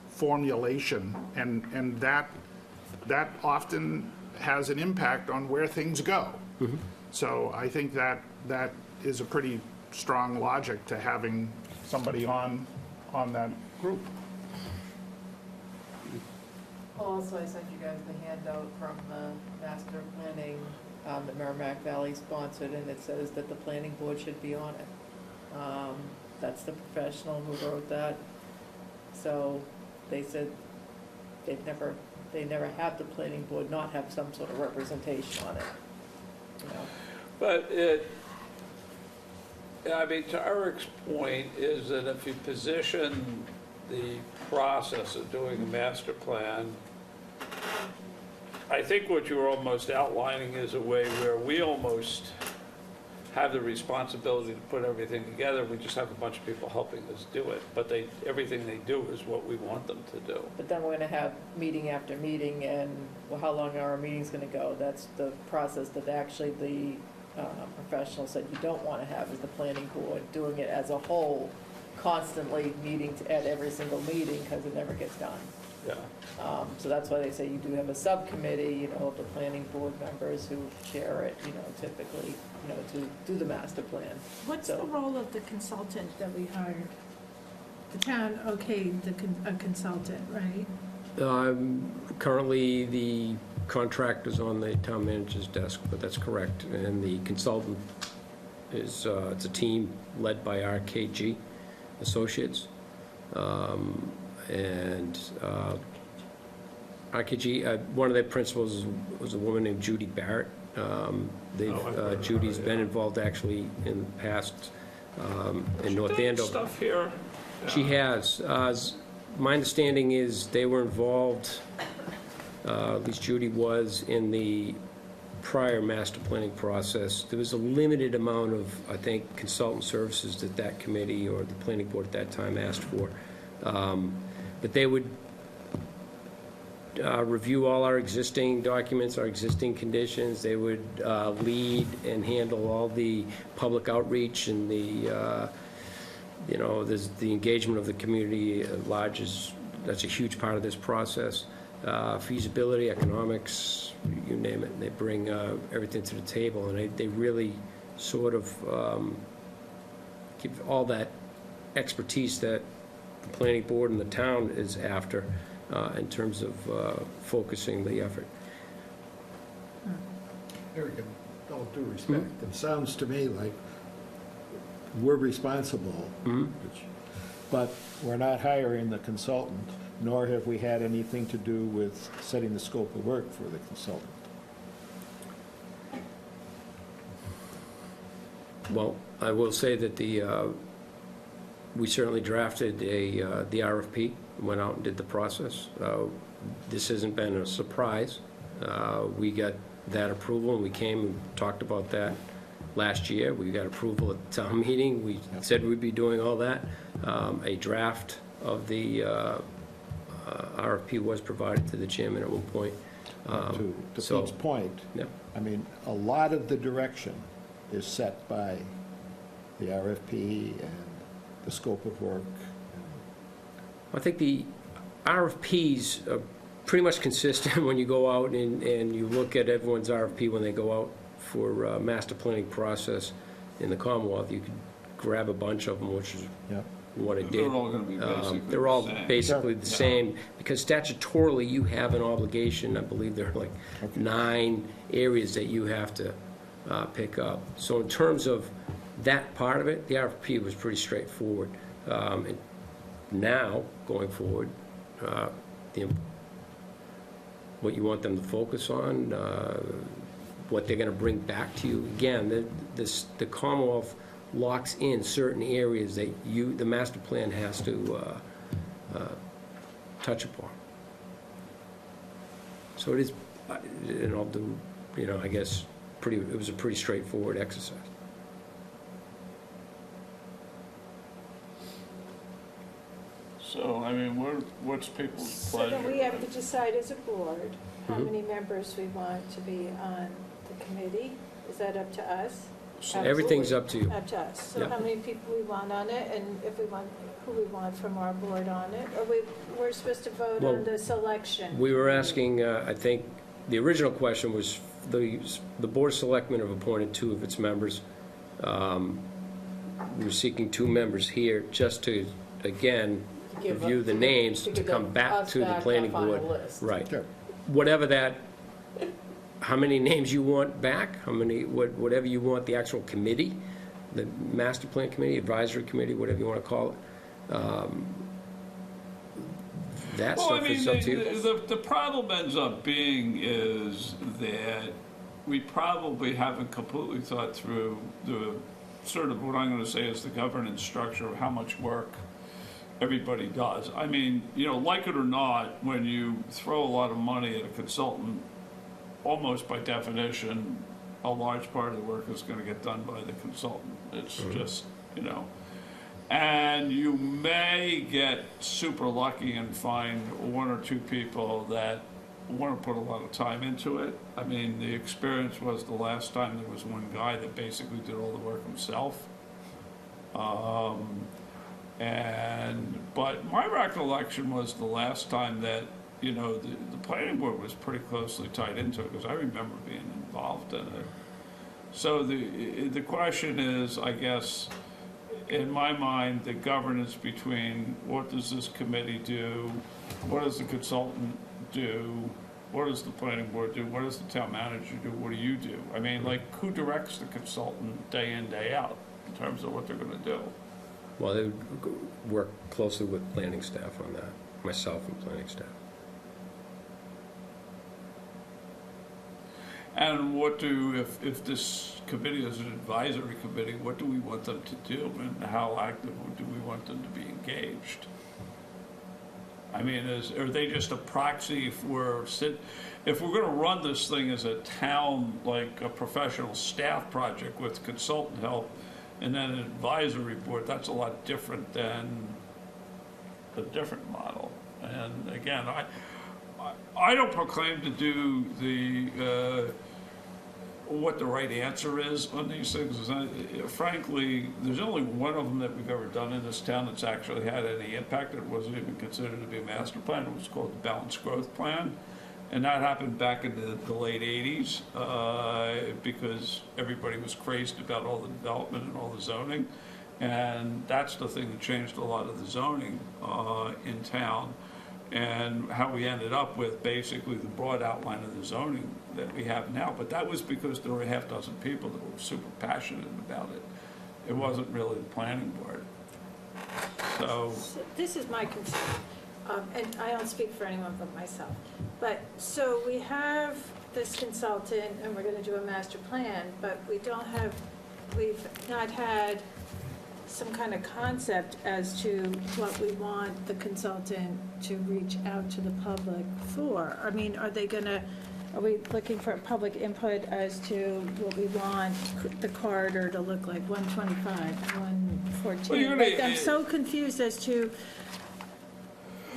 formulation, and that often has an impact on where things go. So I think that is a pretty strong logic to having somebody on that group. Also, I sent you guys the handout from the master planning that Merrimack Valley sponsored, and it says that the planning board should be on it. That's the professional who wrote that. So they said they never had the planning board not have some sort of representation on it, you know. But I mean, to Eric's point is that if you position the process of doing a master plan, I think what you're almost outlining is a way where we almost have the responsibility to put everything together. We just have a bunch of people helping us do it, but everything they do is what we want them to do. But then we're gonna have meeting after meeting, and well, how long are our meetings gonna go? That's the process that actually the professional said you don't wanna have, is the planning board doing it as a whole, constantly meeting at every single meeting, because it never gets done. Yeah. So that's why they say you do have a subcommittee, you know, of the planning board members who chair it, you know, typically, you know, to do the master plan. What's So- the role of the consultant that we hired? The town okayed a consultant, right? Currently, the contract is on the town manager's desk, but that's correct. And the consultant is, it's a team led by RKG Associates. RKG, one of their principals was a woman named Judy Barrett. Judy's been involved actually in the past in North Andover. Stuff here. She has. My understanding is they were involved, at least Judy was, in the prior master planning process. There was a limited amount of, I think, consultant services that that committee or the planning board at that time asked for. But they would review all our existing documents, our existing conditions. They would lead and handle all the public outreach and the, you know, there's the engagement of the community at large that's a huge part of this process. Feasibility, economics, you name it. They bring everything to the table, and they really sort of give all that expertise that the planning board and the town is after in terms of focusing the effort. Eric, in all due respect, it sounds to me like we're responsible, but we're not hiring the consultant, nor have we had anything to do with setting the scope of work for the consultant. Well, I will say that we certainly drafted the RFP, went out and did the process. This hasn't been a surprise. We got that approval, and we came and talked about that last year. We got approval at the town meeting. We said we'd be doing all that. A draft of the RFP was provided to the chairman at one point. To Pete's point, Yeah. I mean, a lot of the direction is set by the RFP and the scope of work. I think the RFPs are pretty much consistent when you go out and you look at everyone's RFP when they go out for a master planning process in the Commonwealth. You could grab a bunch of them, which is what I did. They're all going to be basically They're all the same. basically the same, because statutorily you have an obligation. I believe there are like 9 areas that you have to pick up. So in terms of that part of it, the RFP was pretty straightforward. And now, going forward, what you want them to focus on, what they're going to bring back to you. Again, the Commonwealth locks in certain areas that the master plan has to touch upon. So it is, and I'll do, I guess, it was a pretty straightforward exercise. So, I mean, what's people's So pleasure? then we have to decide as a board how many members we want to be on the committee. Is that up to us? Everything's up to you. Up to us. So Yeah. how many people we want on it, and if we want, who we want from our board on it? Or we're supposed to vote Well, on the selection? We were asking, I think, the original question was, the Board of Selectmen have appointed 2 of its members. We were seeking 2 members here just to, again, give review us- the names, to to give come back us to the back our planning final board. list. Right. Sure. Whatever that, how many names you want back, whatever you want the actual committee, the master plan committee, advisory committee, whatever you want to call it. That Well, I stuff mean, is up to you. the problem ends up being is that we probably haven't completely thought through the sort of what I'm going to say is the governance structure of how much work everybody does. I mean, like it or not, when you throw a lot of money at a consultant, almost by definition, a large part of the work is going to get done by the consultant. It's just, and you may get super lucky and find 1 or 2 people that want to put a lot of time into it. I mean, the experience was the last time there was one guy that basically did all the work himself. But my recollection was the last time that, the planning board was pretty closely tied into it, because I remember being involved in it. So the question is, I guess, in my mind, the governance between what does this committee do, what does the consultant do, what does the planning board do, what does the town manager do, what do you do? I mean, like, who directs the consultant day in, day out in terms of what they're gonna do? Well, they would work closely with planning staff on that, myself and planning staff. And if this committee is an advisory committee, what do we want them to do, and how active do we want them to be engaged? I mean, are they just a proxy if we're going to run this thing as a town, like a professional staff project with consultant help, and then an advisory board? That's a lot different than a different model. And again, I don't proclaim to do what the right answer is on these things. Frankly, there's only one of them that we've ever done in this town that's actually had any impact. It wasn't even considered to be a master plan. It was called the Balanced Growth Plan. And that happened back in the late 80s because everybody was crazed about all the development and all the zoning. And that's the thing that changed a lot of the zoning in town, and how we ended up with basically the broad outline of the zoning that we have now. But that was because there were a half dozen people that were super passionate about it. It wasn't really the planning board. So This is my concern, and I don't speak for anyone but myself. But, so we have this consultant, and we're gonna do a master plan, but we've not had some kind of concept as to what we want the consultant to reach out to the public for. I mean, are we looking for public input as to what we want the corridor to look like, 125, 114? Well, you're gonna- Like, I'm so confused as to,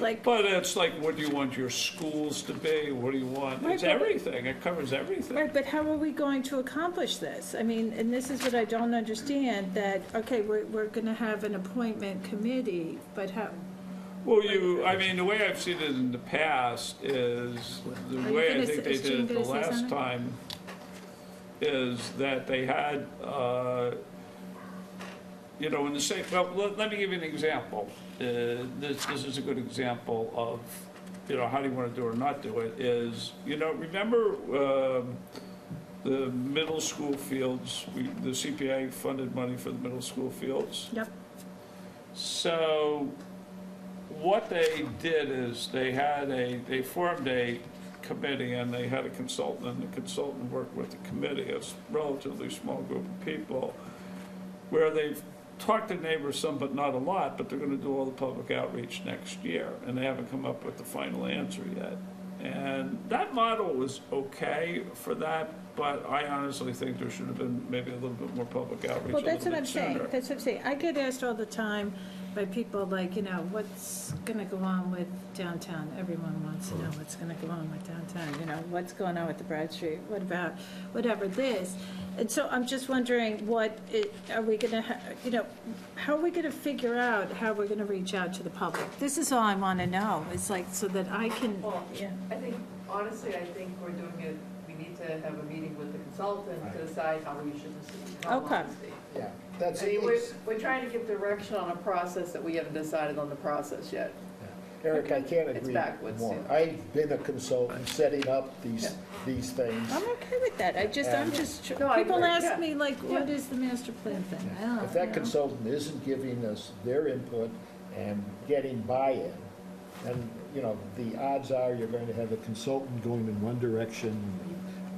like, but it's like, what do you want your schools to be? What do you want? Right, It's but- everything. It covers everything. right, but how are we going to accomplish this? I mean, and this is what I don't understand, that, okay, we're gonna have an appointment committee, but how, Well, I mean, the way I've seen it in the past is, the Are you way I gonna think s- they is did Jean it the gonna say last something? time is that they had, in the same, well, let me give you an example. This is a good example of, how do you want to do it or not do it, is, remember the middle school fields, the CPA funded money for the middle school fields? yep, So what they did is they formed a committee, and they had a consultant, and the consultant worked with the committee, a relatively small group of people, where they've talked to neighbors some, but not a lot, but they're going to do all the public outreach next year, and they haven't come up with the final answer yet. And that model was okay for that, but I honestly think there should have been maybe a little bit more public outreach Well, a that's little what I'm bit saying, sooner. that's what I'm saying. I get asked all the time by people like, what's gonna go on with downtown? Everyone wants to know what's gonna go on with downtown, what's going on with the Broad Street? What about, whatever this? And so I'm just wondering, are we gonna, how are we gonna figure out how we're gonna reach out to the public? This is all I wanna know, it's like, so that I can, Well, yeah. I think, honestly, I think we're doing it, we need to have a meeting with the consultant to decide how we should proceed. in all Okay. honesty. Yeah, that's, I mean, we're trying to give direction on a process that we haven't decided on the process yet. Eric, I can't It's agree backwards, more. yeah. I've been a consultant setting up these things. I'm okay with that, I'm just, No, I people agree, ask yeah. me like, what is the master plan thing? I don't know. If that consultant isn't giving us their input and getting buy-in, then, the odds are you're going to have a consultant going in one direction,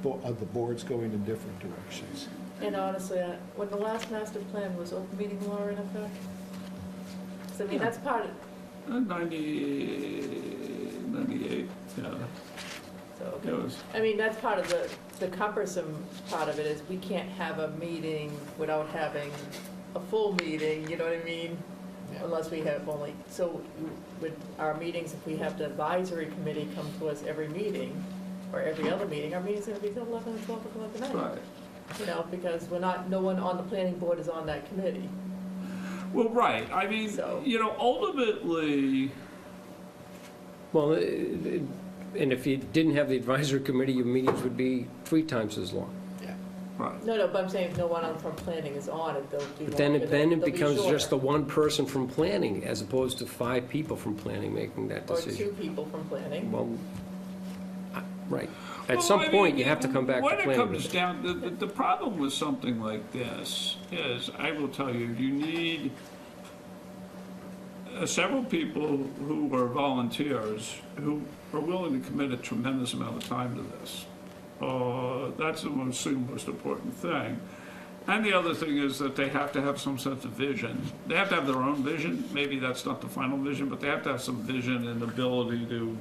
the board's going in different directions. And honestly, when the last master plan was open meeting law in effect? 'Cause I mean, that's part of, 98, yeah. so, It was, I mean, that's part of the cumbersome part of it is we can't have a meeting without having a full meeting, you know what I mean? Yeah. Unless we have only, so with our meetings, if we have the advisory committee come to us every meeting, or every other meeting, our meeting's gonna be till 11 or 12 o'clock at night. right. Because no one on the planning board is on that committee. Well, right, I mean, So- ultimately, Well, and if you didn't have the advisory committee, your meetings would be 3 times as long. right. No, but I'm saying if no one from planning is on it, they'll be But then longer, it they'll be becomes just the shorter. one person from planning, as opposed to 5 people from planning making that Or decision. 2 people from planning. Well, right. At Well, some I mean, point, you have to come back to When it planning. comes with it. down, the problem with something like this is, I will tell you, you need several people who are volunteers who are willing to commit a tremendous amount of time to this. That's the single most important thing. And the other thing is that they have to have some sense of vision. They have to have their own vision. Maybe that's not the final vision, but they have to have some vision and ability to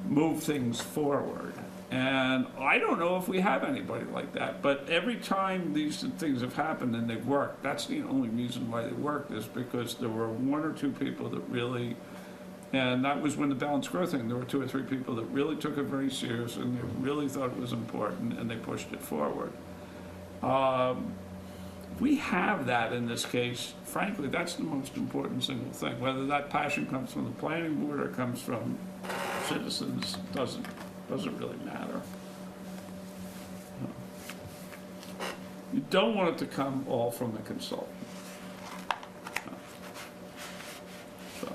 move things forward. And I don't know if we have anybody like that, but every time these things have happened and they've worked, that's the only reason why they worked, is because there were 1 or 2 people that really, and that was when the balanced growth thing, there were 2 or 3 people that really took it very seriously and they really thought it was important and they pushed it forward. We have that in this case. Frankly, that's the most important single thing. Whether that passion comes from the planning board or comes from citizens doesn't really matter. You don't want it to come all from the consultant. So,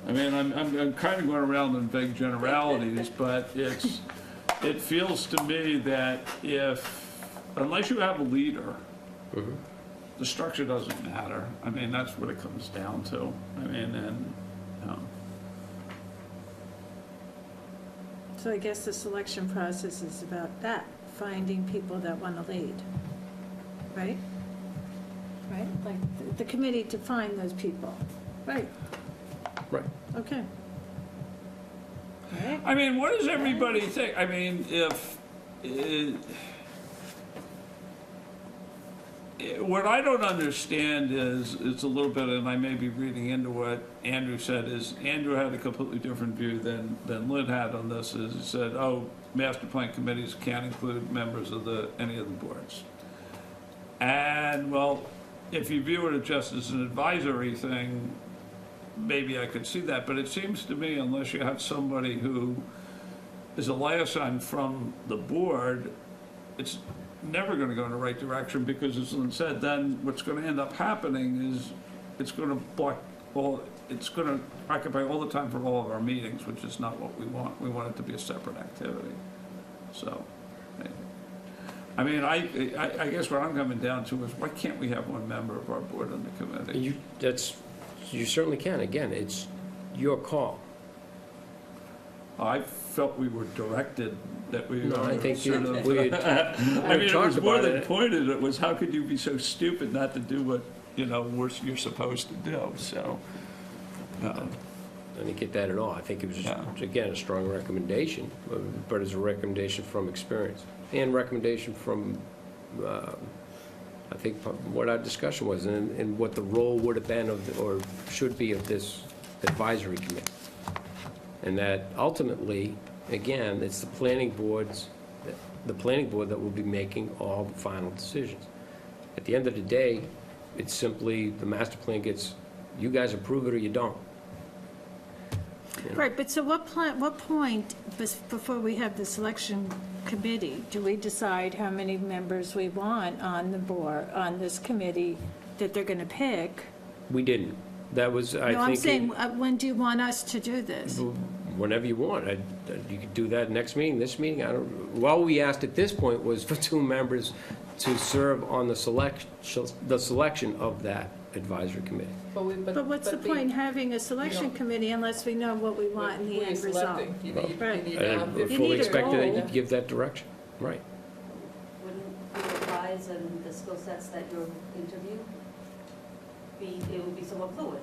I mean, I'm kind of going around in vague generalities, but it feels to me that unless you have a leader, the structure doesn't matter. I mean, that's what it comes down to. I mean, So I guess the selection process is about that, finding people that want to lead, right? Right, like the committee to find those people, right, Right. okay. All right. I mean, what does everybody think? I mean, what I don't understand is, it's a little bit, and I may be reading into what Andrew said, is Andrew had a completely different view than Lynn had on this, is he said, master plan committees can't include members of any of the boards. And, well, if you view it just as an advisory thing, maybe I could see that, but it seems to me, unless you have somebody who is a liaison from the board, it's never going to go in the right direction, because as Lynn said, then what's going to end up happening is it's going to it's going to occupy all the time for all of our meetings, which is not what we want. We want it to be a separate activity. So, I mean, I guess what I'm coming down to is, why can't we have 1 member of our board on the committee? You certainly can. Again, it's your call. I felt we were directed that we. No, I think sort of- we I mean, it was talked more about than it. pointed. It was, how could you be so stupid not to do what you're supposed to do? So, didn't get that at all. I think it was, just, Yeah. again, a strong recommendation, but it's a recommendation from experience and recommendation from, I think, what our discussion was and what the role would have been of, or should be of this advisory committee. And that ultimately, again, it's the planning board that will be making all the final decisions. At the end of the day, it's simply the master plan gets, you guys approve it or you don't. Right, but so what point, before we have the selection committee, do we decide how many members we want on the board, on this committee that they're going to pick? We didn't. That was, I think. No, I'm saying, when do you want us to do this? Whenever you want. You could do that next meeting, this meeting, I don't, all we asked at this point was for 2 members to serve on the selection of that advisory committee. But what's the point in having a selection committee unless we know what we want in the end result? Right. And You fully need a expected that goal. you'd give that direction, right. Wouldn't your advise and the skill sets that you interview it would be somewhat fluid?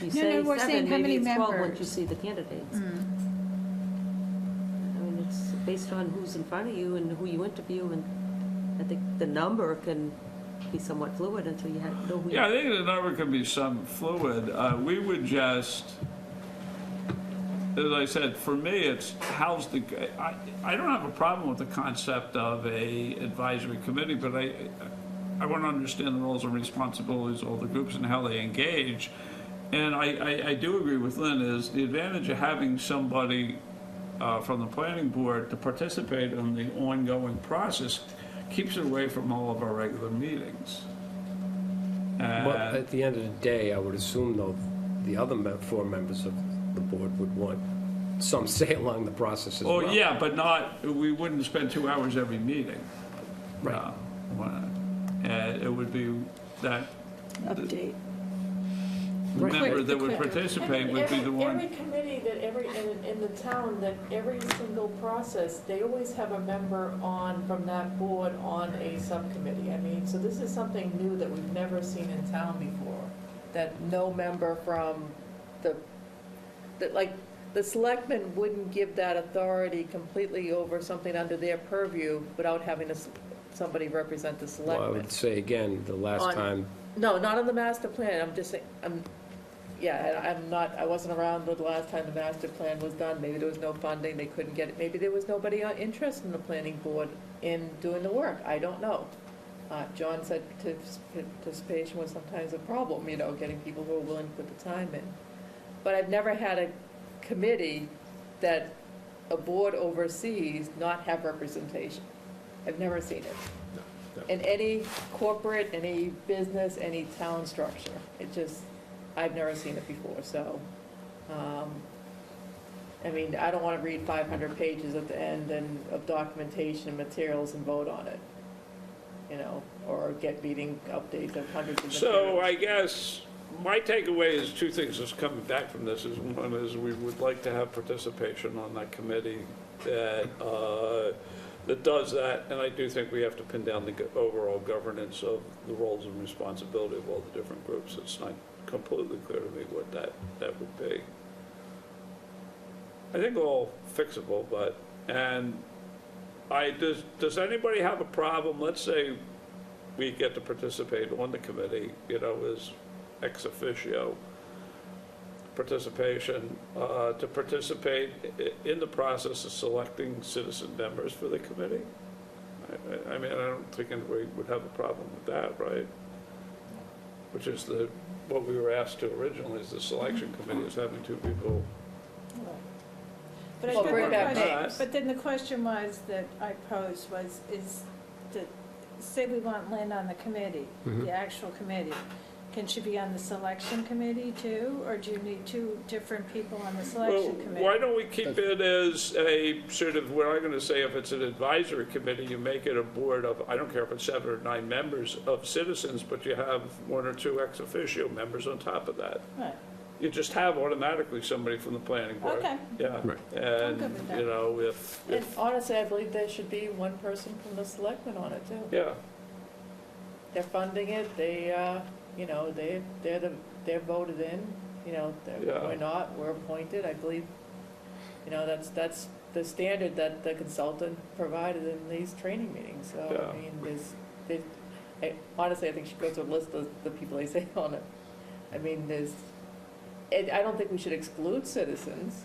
If you No, say we're saying 7, how maybe many it's 12 once members? you see the candidates. I mean, it's based on who's in front of you and who you interview, and I think the number can be somewhat fluid until you know who. Yeah, I think the number can be some fluid. We would just, as I said, for me, it's how's the, I don't have a problem with the concept of a advisory committee, but I want to understand the roles and responsibilities of all the groups and how they engage. And I do agree with Lynn, is the advantage of having somebody from the planning board to participate in the ongoing process keeps it away from all of our regular meetings. But at the end of the day, I would assume, though, the other 4 members of the board would want some say along the process as well. Oh, yeah, but we wouldn't spend 2 hours every meeting. Right. It would be that Update. the member that would participate would be the one. Every committee that in the town, that every single process, they always have a member from that board on a subcommittee. I mean, so this is something new that we've never seen in town before, that no member from the selectmen wouldn't give that authority completely over something under their purview without having somebody represent the Well, I selectmen. would say, again, the last time, No, not on the master plan, I'm just saying, I wasn't around the last time the master plan was done, maybe there was no funding, they couldn't get it, maybe there was nobody interested in the planning board in doing the work, I don't know. John said participation was sometimes a problem, getting people who are willing to put the time in. But I've never had a committee that a board oversees not have representation. I've never seen it. In any corporate, any business, any town structure. I've never seen it before, so, I mean, I don't want to read 500 pages at the end of documentation and materials and vote on it, or get meeting updates of hundreds of materials. So I guess my takeaway is 2 things that's coming back from this. One is we would like to have participation on that committee that does that, and I do think we have to pin down the overall governance of the roles and responsibility of all the different groups. It's not completely clear to me what that would be. I think all fixable, does anybody have a problem? Let's say we get to participate on the committee, as ex officio participation, to participate in the process of selecting citizen members for the committee. I mean, I don't think anybody would have a problem with that, right? Which is what we were asked to originally, is the selection committee is having 2 people. But I Well, think bring the back question- names. But then the question that I posed is that, say we want Lynn on the committee, the actual committee, can she be on the selection committee too, or do you need 2 different people on the selection committee? Why don't we keep it as a sort of, what I'm going to say, if it's an advisory committee, you make it a board of, I don't care if it's 7 or 9 members of citizens, but you have 1 or 2 ex officio members on top of that. Right. You just have automatically somebody from the planning board. Okay. Yeah. Right. And, good with that. And honestly, I believe there should be 1 person from the selectmen on it too. yeah. They're funding it, they're voted in, you know, Yeah. we're not, we're appointed, I believe. You know, that's the standard that the consultant provided in these training meetings, so, Yeah. I mean, honestly, I think she goes to a list of the people they say on it. I mean, I don't think we should exclude citizens,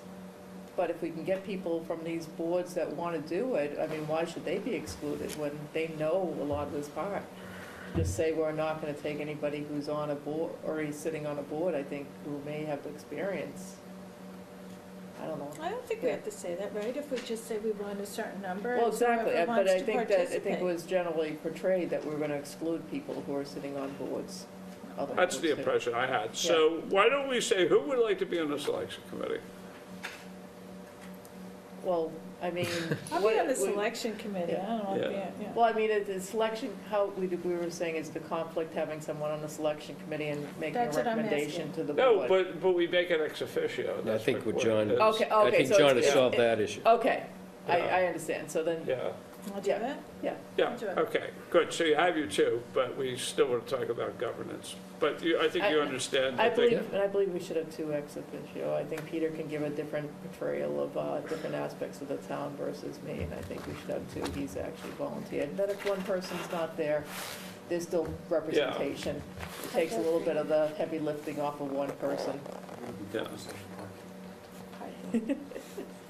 but if we can get people from these boards that want to do it, I mean, why should they be excluded when they know a lot of this part? Just say we're not going to take anybody who's on a board, already sitting on a board, I think, who may have experience. I don't know. I don't think we have to say that, right? If we just say we want a certain number. Well, and whoever exactly, but wants I to think that, I think participate. it was generally portrayed that we were going to exclude people who are sitting on boards. other That's the boards. impression I had. So why don't we say, who would like to be on the selection committee? Well, I mean. I'll be on the selection committee, I don't want to be, Yeah. yeah. Well, I mean, the selection, how we were saying is the conflict having someone on the selection committee and making a That's what I'm recommendation asking. to the No, board. but we make it ex officio. I That's think my what point. John, It's- Okay, I think so John has it's- solved that issue. Okay, Yeah. I understand, so then, Yeah, I'll do that. yeah. yeah, Do it. okay, good. So you have your two, but we still want to talk about governance. But I think you understand. I that they- believe we should have two ex officio. I think Peter can give a different portrayal of different aspects of the town versus me, and I think we should have two. He's actually volunteered. Then if one person's not there, there's still representation. It takes a little bit of the heavy lifting off of one person. Yeah.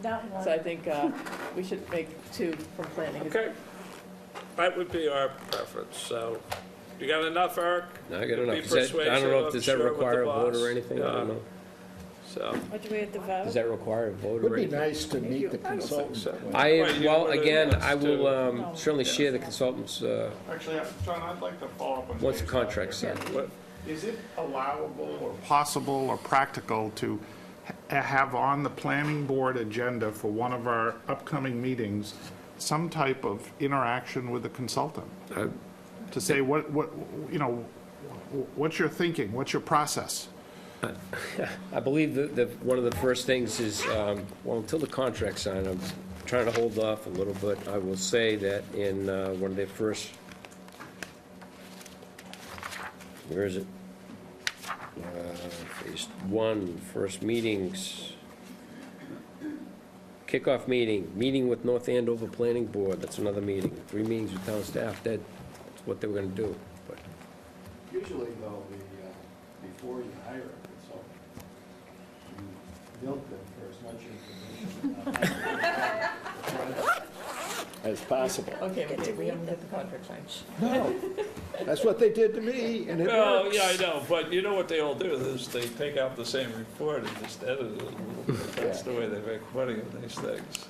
Not one. So I think we should make two from planning. Okay, that would be our preference, so, you got enough, Eric? I got Be enough. Does that- I don't persuasive, know I'm if, does that sure, with the require a vote boss. or anything? I don't Yeah. know. So, What do we have to vote? Does that require a vote It or would be anything? nice to meet the I don't think consultant. so. I, Right, you well, wanna again, I ask will certainly share the consultants, Actually, John, I'd like to follow up on. once the Dave's contract's thought signed. here. what, Is it allowable or possible or practical to have on the planning board agenda for one of our upcoming meetings some type of interaction with the consultant? To say what, you know, what's your thinking, what's your process? I believe that one of the first things is, well, until the contract's signed, I'm trying to hold off a little bit. I will say that in one of their first, where is it? Phase one, first meetings, kickoff meeting with North Andover Planning Board, that's another meeting. 3 meetings with town staff, that's what they were gonna do. But Usually, though, before you hire a consultant, you milk them for as much information as possible. Okay, we haven't got the contract signed. No, that's what they did to me, and it well, works. yeah, I know, but you know what they all do is they take out the same report and just edit it a little bit. That's the way they make money on these things.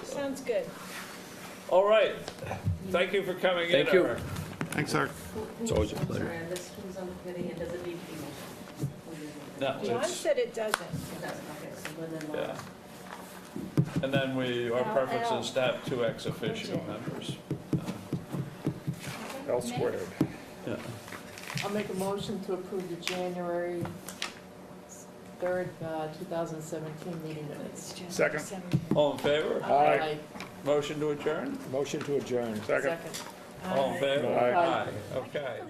Sounds good. All right, thank you for coming in, Thank you. Eric. Thanks, Eric. it's always a pleasure. Sorry, this was on the committee and does it need to be motioned? No, John it's, said it doesn't. It doesn't, okay, so Lynn and Laura. yeah. And then our Al- preference Al. is to have 2 ex officio members. L squared. Yeah. I'll make a motion to approve the January 3rd, 2017 meeting minutes. Second. All in favor? Aye. Motion to adjourn? Motion to adjourn. Second. Second. All in favor? Aye. Aye, okay.